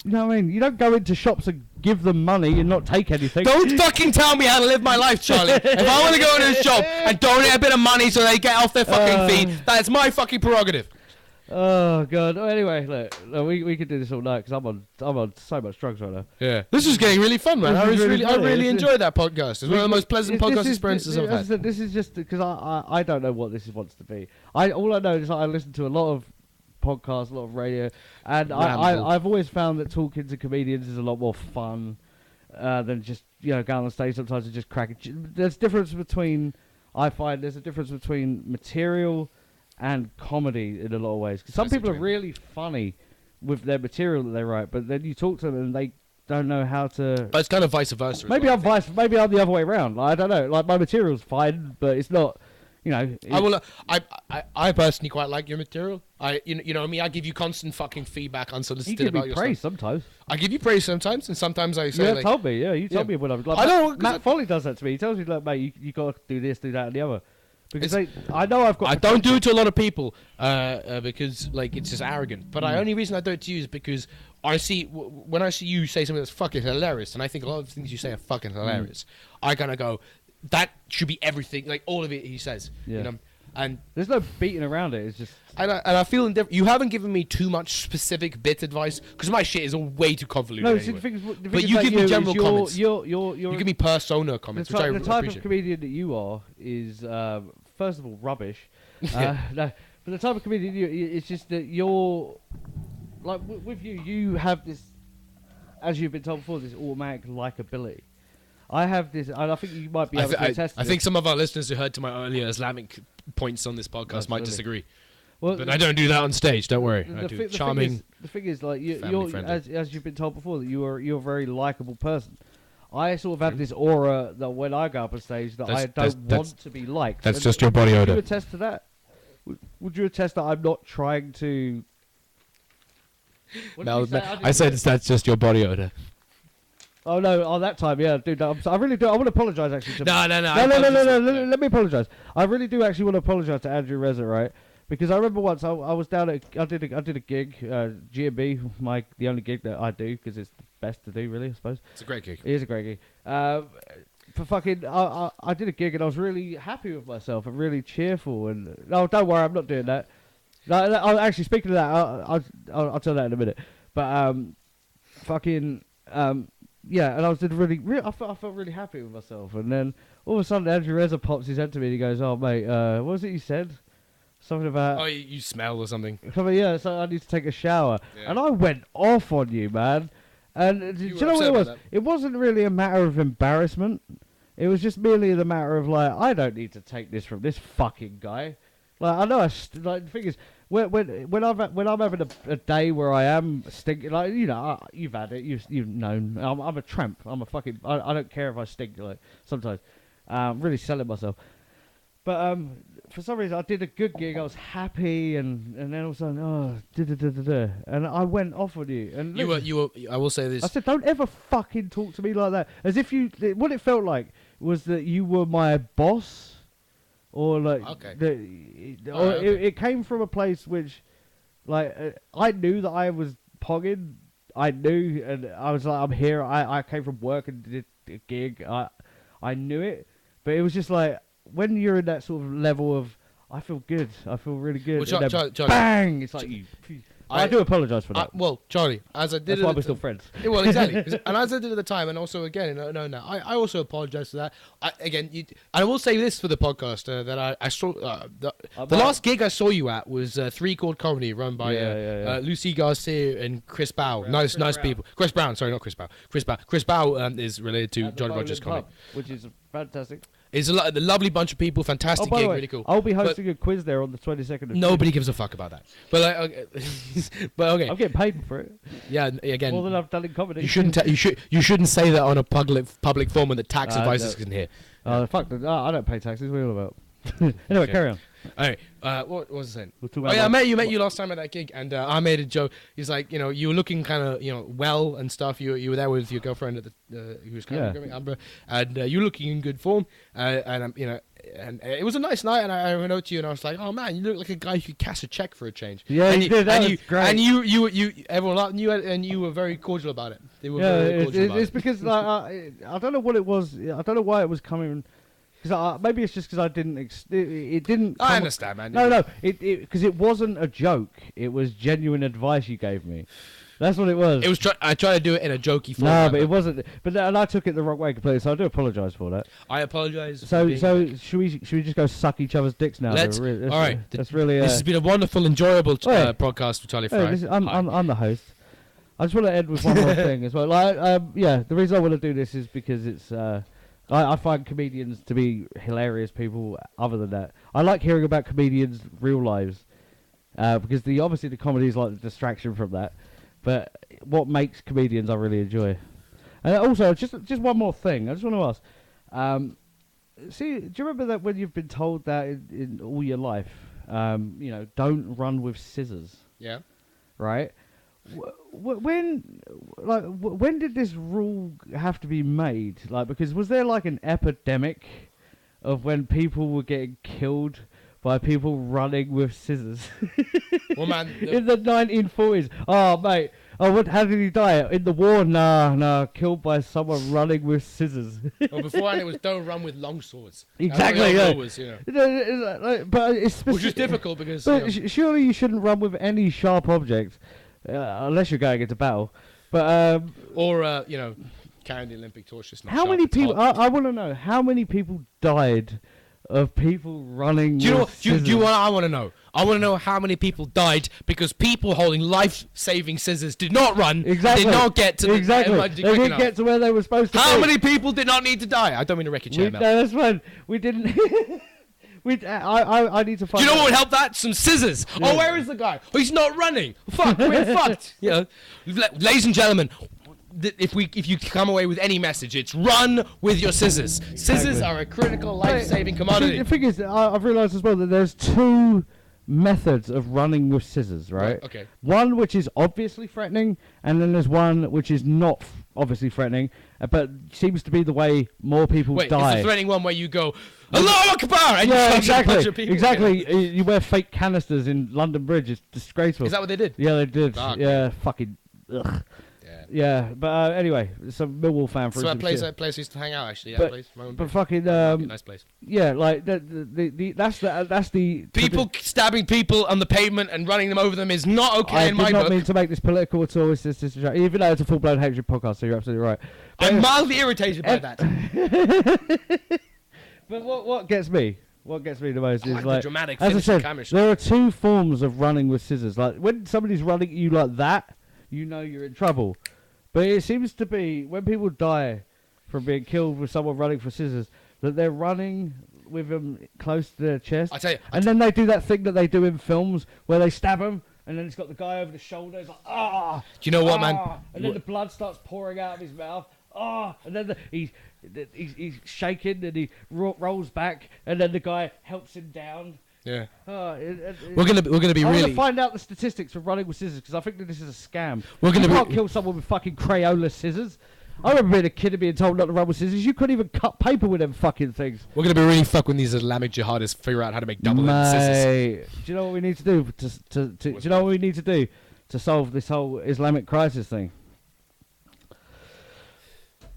You know what I mean? You don't go into shops and give them money and not take anything. Don't fucking tell me how to live my life, Charlie. If I want to go into a shop and donate a bit of money so they get off their fucking feet, that's my fucking prerogative. Oh God. Oh, anyway, look, we could do this all night because I'm on so much drugs right now. Yeah. This is getting really fun, man. I really enjoyed that podcast. It's one of the most pleasant podcast experiences I've had. This is just because I don't know what this wants to be. All I know is I listen to a lot of podcasts, a lot of radio, and I've always found that talking to comedians is a lot more fun than just going on stage sometimes and just cracking. There's a difference between material and comedy in a lot of ways. Because some people are really funny with their material that they write, but then you talk to them and they don't know how to. But it's kind of vice versa. Maybe I'm the other way around. Like, I don't know. Like, my material's fine, but it's not. I personally quite like your material. You know what I mean? I give you constant fucking feedback unsolicited about your stuff. You give me praise sometimes. I give you praise sometimes, and sometimes I say, you told me. Yeah, you told me when I was like, I know. Matt Foley does that to me. He tells me, like, mate, you got to do this, do that, and the other. Because I know I've got. I don't do it to a lot of people because like it's just arrogant. But the only reason I do it to you is because when I see you say something that's fucking hilarious, and I think a lot of things you say are fucking hilarious. I kind of go, that should be everything, like all of it he says. Yeah. You know, and there's no beating around it. It's just. And I feel indifferent. You haven't given me too much specific bit advice because my shit is way too convoluted. No, anyway. But you give me general comments. You give me persona comments, which I appreciate. The type of comedian that you are is, first of all, rubbish. No, but the type of comedian it's just that you're like with you have this, as you've been told before, this automatic likability. I have this, and I think you might be able to attest to I think some of our listeners who heard to my earlier Islamic points on this podcast might disagree. Well, but I don't do that on stage. Don't worry. I do charming. The thing is, like you're as you've been told before, that you're a very likable person. I sort of have this aura that when I go up on stage that I don't want to be liked. That's just your body odor. Would you attest to that? Would you attest that I'm not trying to? No, I said that's just your body odor. Oh no! Oh, that time, yeah, dude. I really do. I want to apologise actually. No. Let me apologise. I really do actually want to apologise to Andrew Reza, right? Because I remember once I was down at I did a gig, G&B, the only gig that I do because it's the best to do, really. I suppose it's a great gig. It is a great gig. For fucking, I did a gig and I was really happy with myself and really cheerful. And no, don't worry, I'm not doing that. No, actually, speaking of that, I'll tell that in a minute. But yeah, and I was I felt really happy with myself. And then all of a sudden, Andrew Reza pops his head to me and he goes, "Oh mate, what was it you said? Something about... Oh, you smell or something. Yeah, so I need to take a shower. Yeah. And I went off on you, man. And do you know what it was? It wasn't really a matter of embarrassment. It was just merely the matter of, like, I don't need to take this from this fucking guy. Like, I know, like, the thing is, when I'm having a day where I am stinking, like, you know, you've had it, you've known, I'm a tramp. I'm a fucking, I don't care if I stink, like, sometimes. I'm really selling myself. But for some reason, I did a good gig. I was happy, and then all of a sudden, and I went off on you. And you were. I will say this. I said, don't ever fucking talk to me like that. As if you. What it felt like was that you were my boss, or like. Okay. It came from a place which, like, I knew that I was pogging. I knew, and I was like, I'm here. I came from work and did a gig. I knew it, but it was just like. When you're in that sort of level of, I feel good, I feel really good, well, and then Charlie, bang! It's like I do apologise for that. Well, Charlie, as I did, that's why we're still friends. Yeah, well, exactly, and as I did at the time, and also again, no, I also apologise for that. I will say this for the podcast that I saw the last gig I saw you at was 3 Chord Comedy run by Lucy Garcia and Chris Bow. Nice people. Chris Brown, sorry, not Chris Bow. Chris Bow is related to Johnny Rogers Comedy, which is fantastic. It's a lovely bunch of people, fantastic gig, really cool. I'll be hosting a quiz there on the 22nd. Nobody gives a fuck about that. But okay. But okay. I'm getting paid for it. Yeah, again. More than I've done in comedy. You shouldn't say that on a public forum when the tax advisors can hear. Fuck that. I don't pay taxes. What are you all about? Anyway, carry on. All right. What was I saying? I met you last time at that gig, and I made a joke. He's like, you know, you were looking kind of, you know, well and stuff. You were there with your girlfriend at the who was kind of Amber, and you were looking in good form. And you know, and it was a nice night. And I went out to you, and I was like, oh man, you look like a guy who could cash a check for a change. Yeah, and you did. That was great. And you everyone loved you, and you were very cordial about it. They were very cordial about it. It's because like, I don't know what it was. I don't know why it was coming. Because maybe it's just because I didn't. It didn't. I understand, man. No. Because it wasn't a joke. It was genuine advice you gave me. That's what it was. It was. I tried to do it in a jokey form. No, but it wasn't. And I took it the wrong way completely. So I do apologise for that. I apologise. So should we just go suck each other's dicks now? Let's. All right. That's really. This has been a wonderful, enjoyable podcast with Charlie Fry. I'm the host. I just want to end with one more thing as well. Like, the reason I want to do this is because it's. I find comedians to be hilarious people. Other than that, I like hearing about comedians' real lives because obviously the comedy is like the distraction from that. But what makes comedians I really enjoy. And also, just one more thing. I just want to ask. See, do you remember that when you've been told that in all your life, you know, don't run with scissors? Yeah. Right. When did this rule have to be made? Like, because was there like an epidemic of when people were getting killed by people running with scissors? Well, man, in the 1940s. Oh, mate. Oh, how did he die? In the war? Nah. Killed by someone running with scissors. Well, beforehand it was don't run with long swords. Exactly. Yeah. Was, you know. But it's which is difficult because. But surely you shouldn't run with any sharp object. Unless you're going into battle, but or you know, carrying the Olympic torch. How many people? I want to know how many people died of people running. Do you know? Do you what I want to know? I want to know how many people died because people holding life-saving scissors did not run. Exactly. Did not get to exactly. They didn't get to where they were supposed to. How many people did not need to die? I don't mean to wreck your chair, Mel. No, that's fine. We didn't. I need to find. Do you know what would help that? Some scissors. Yeah. Oh, where is the guy? Oh, he's not running. Fuck, we're fucked. You know, ladies and gentlemen, if you come away with any message, it's run with your scissors. Scissors are a critical life-saving commodity. The thing is, I've realised as well that there's 2 methods of running with scissors, right? Okay. One which is obviously threatening, and then there's one which is not obviously threatening, but seems to be the way more people die. It's the threatening one where you go, Allahu Akbar! And you exactly. A bunch of people. Exactly. You wear fake canisters in London Bridge. It's disgraceful. Is that what they did? Yeah, they did. Oh, yeah, fucking. Ugh. Yeah, but anyway, some Millwall fan for instance. So that place used to hang out actually. That place, but fucking nice place. Yeah, like that's the people stabbing people on the pavement and running them over them is not okay in my book. I did not mean to make this political at all. It's just even though it's a full-blown hatred podcast, so you're absolutely right. But I'm mildly irritated by that. But what gets me? What gets me the most is the like dramatic as I said, camera there are two forms of running with scissors. Like when somebody's running at you like that, you know you're in trouble. But it seems to be when people die from being killed with someone running for scissors, that they're running with them close to their chest. I tell you, and then they do that thing that they do in films where they stab them, and then it's got the guy over the shoulder. It's like, ah. Do you know what, man? And then the blood starts pouring out of his mouth. And then he's shaking, and he rolls back, and then the guy helps him down. Yeah. We're gonna be I really. want to find out the statistics for running with scissors because I think that this is a scam. You can't kill someone with fucking Crayola scissors. I remember being a kid and being told not to run with scissors. You couldn't even cut paper with them fucking things. We're gonna be really fuck when these Islamic jihadists figure out how to make double-ended scissors. Do you know what we need to do? Do you know what we need to do to solve this whole Islamic crisis thing?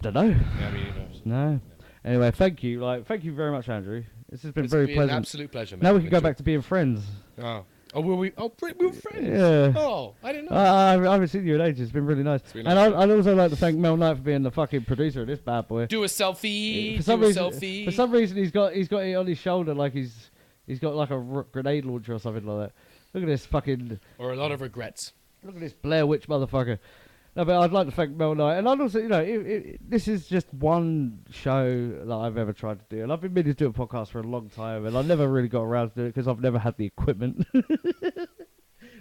Don't know. Yeah, I mean, no. Anyway, thank you. Thank you very much, Andrew. This has been it's very been pleasant. an absolute pleasure, man. Now we can go back to being friends. Oh, were we? Oh, we were friends. Yeah. Oh, I didn't know. I haven't seen you in ages. It's been really nice. And I'd also like to thank Mel Knight for being the fucking producer of this bad boy. Do a selfie. For some reason, he's got it on his shoulder like he's got like a grenade launcher or something like that. Look at this fucking. Or a lot of regrets. Look at this Blair Witch motherfucker. No, but I'd like to thank Mel Knight, and I'd also, this is just one show that I've ever tried to do, and I've been meaning to do a podcast for a long time, and I never really got around to do it because I've never had the equipment.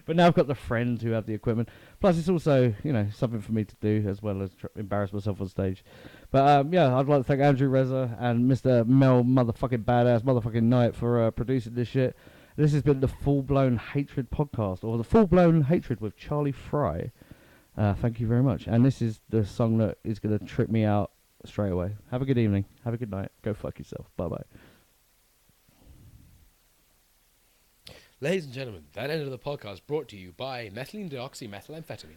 But now I've got the friends who have the equipment. Plus, it's also, something for me to do as well as embarrass myself on stage. But I'd like to thank Andrew Reza and Mr. Mel motherfucking badass motherfucking Knight for producing this shit. This has been the Full Blown Hatred podcast, or the Full Blown Hatred with Charlie Fry. Thank you very much. And this is the song that is going to trip me out straight away. Have a good evening. Have a good night. Go fuck yourself. Bye-bye. Ladies and gentlemen, that end of the podcast brought to you by methylene deoxymethylamphetamine.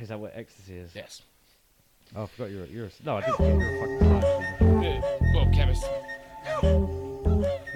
Is that what ecstasy is? Yes. Oh, I forgot you're a... No, I didn't think you were a fucking chemist. Well, chemist.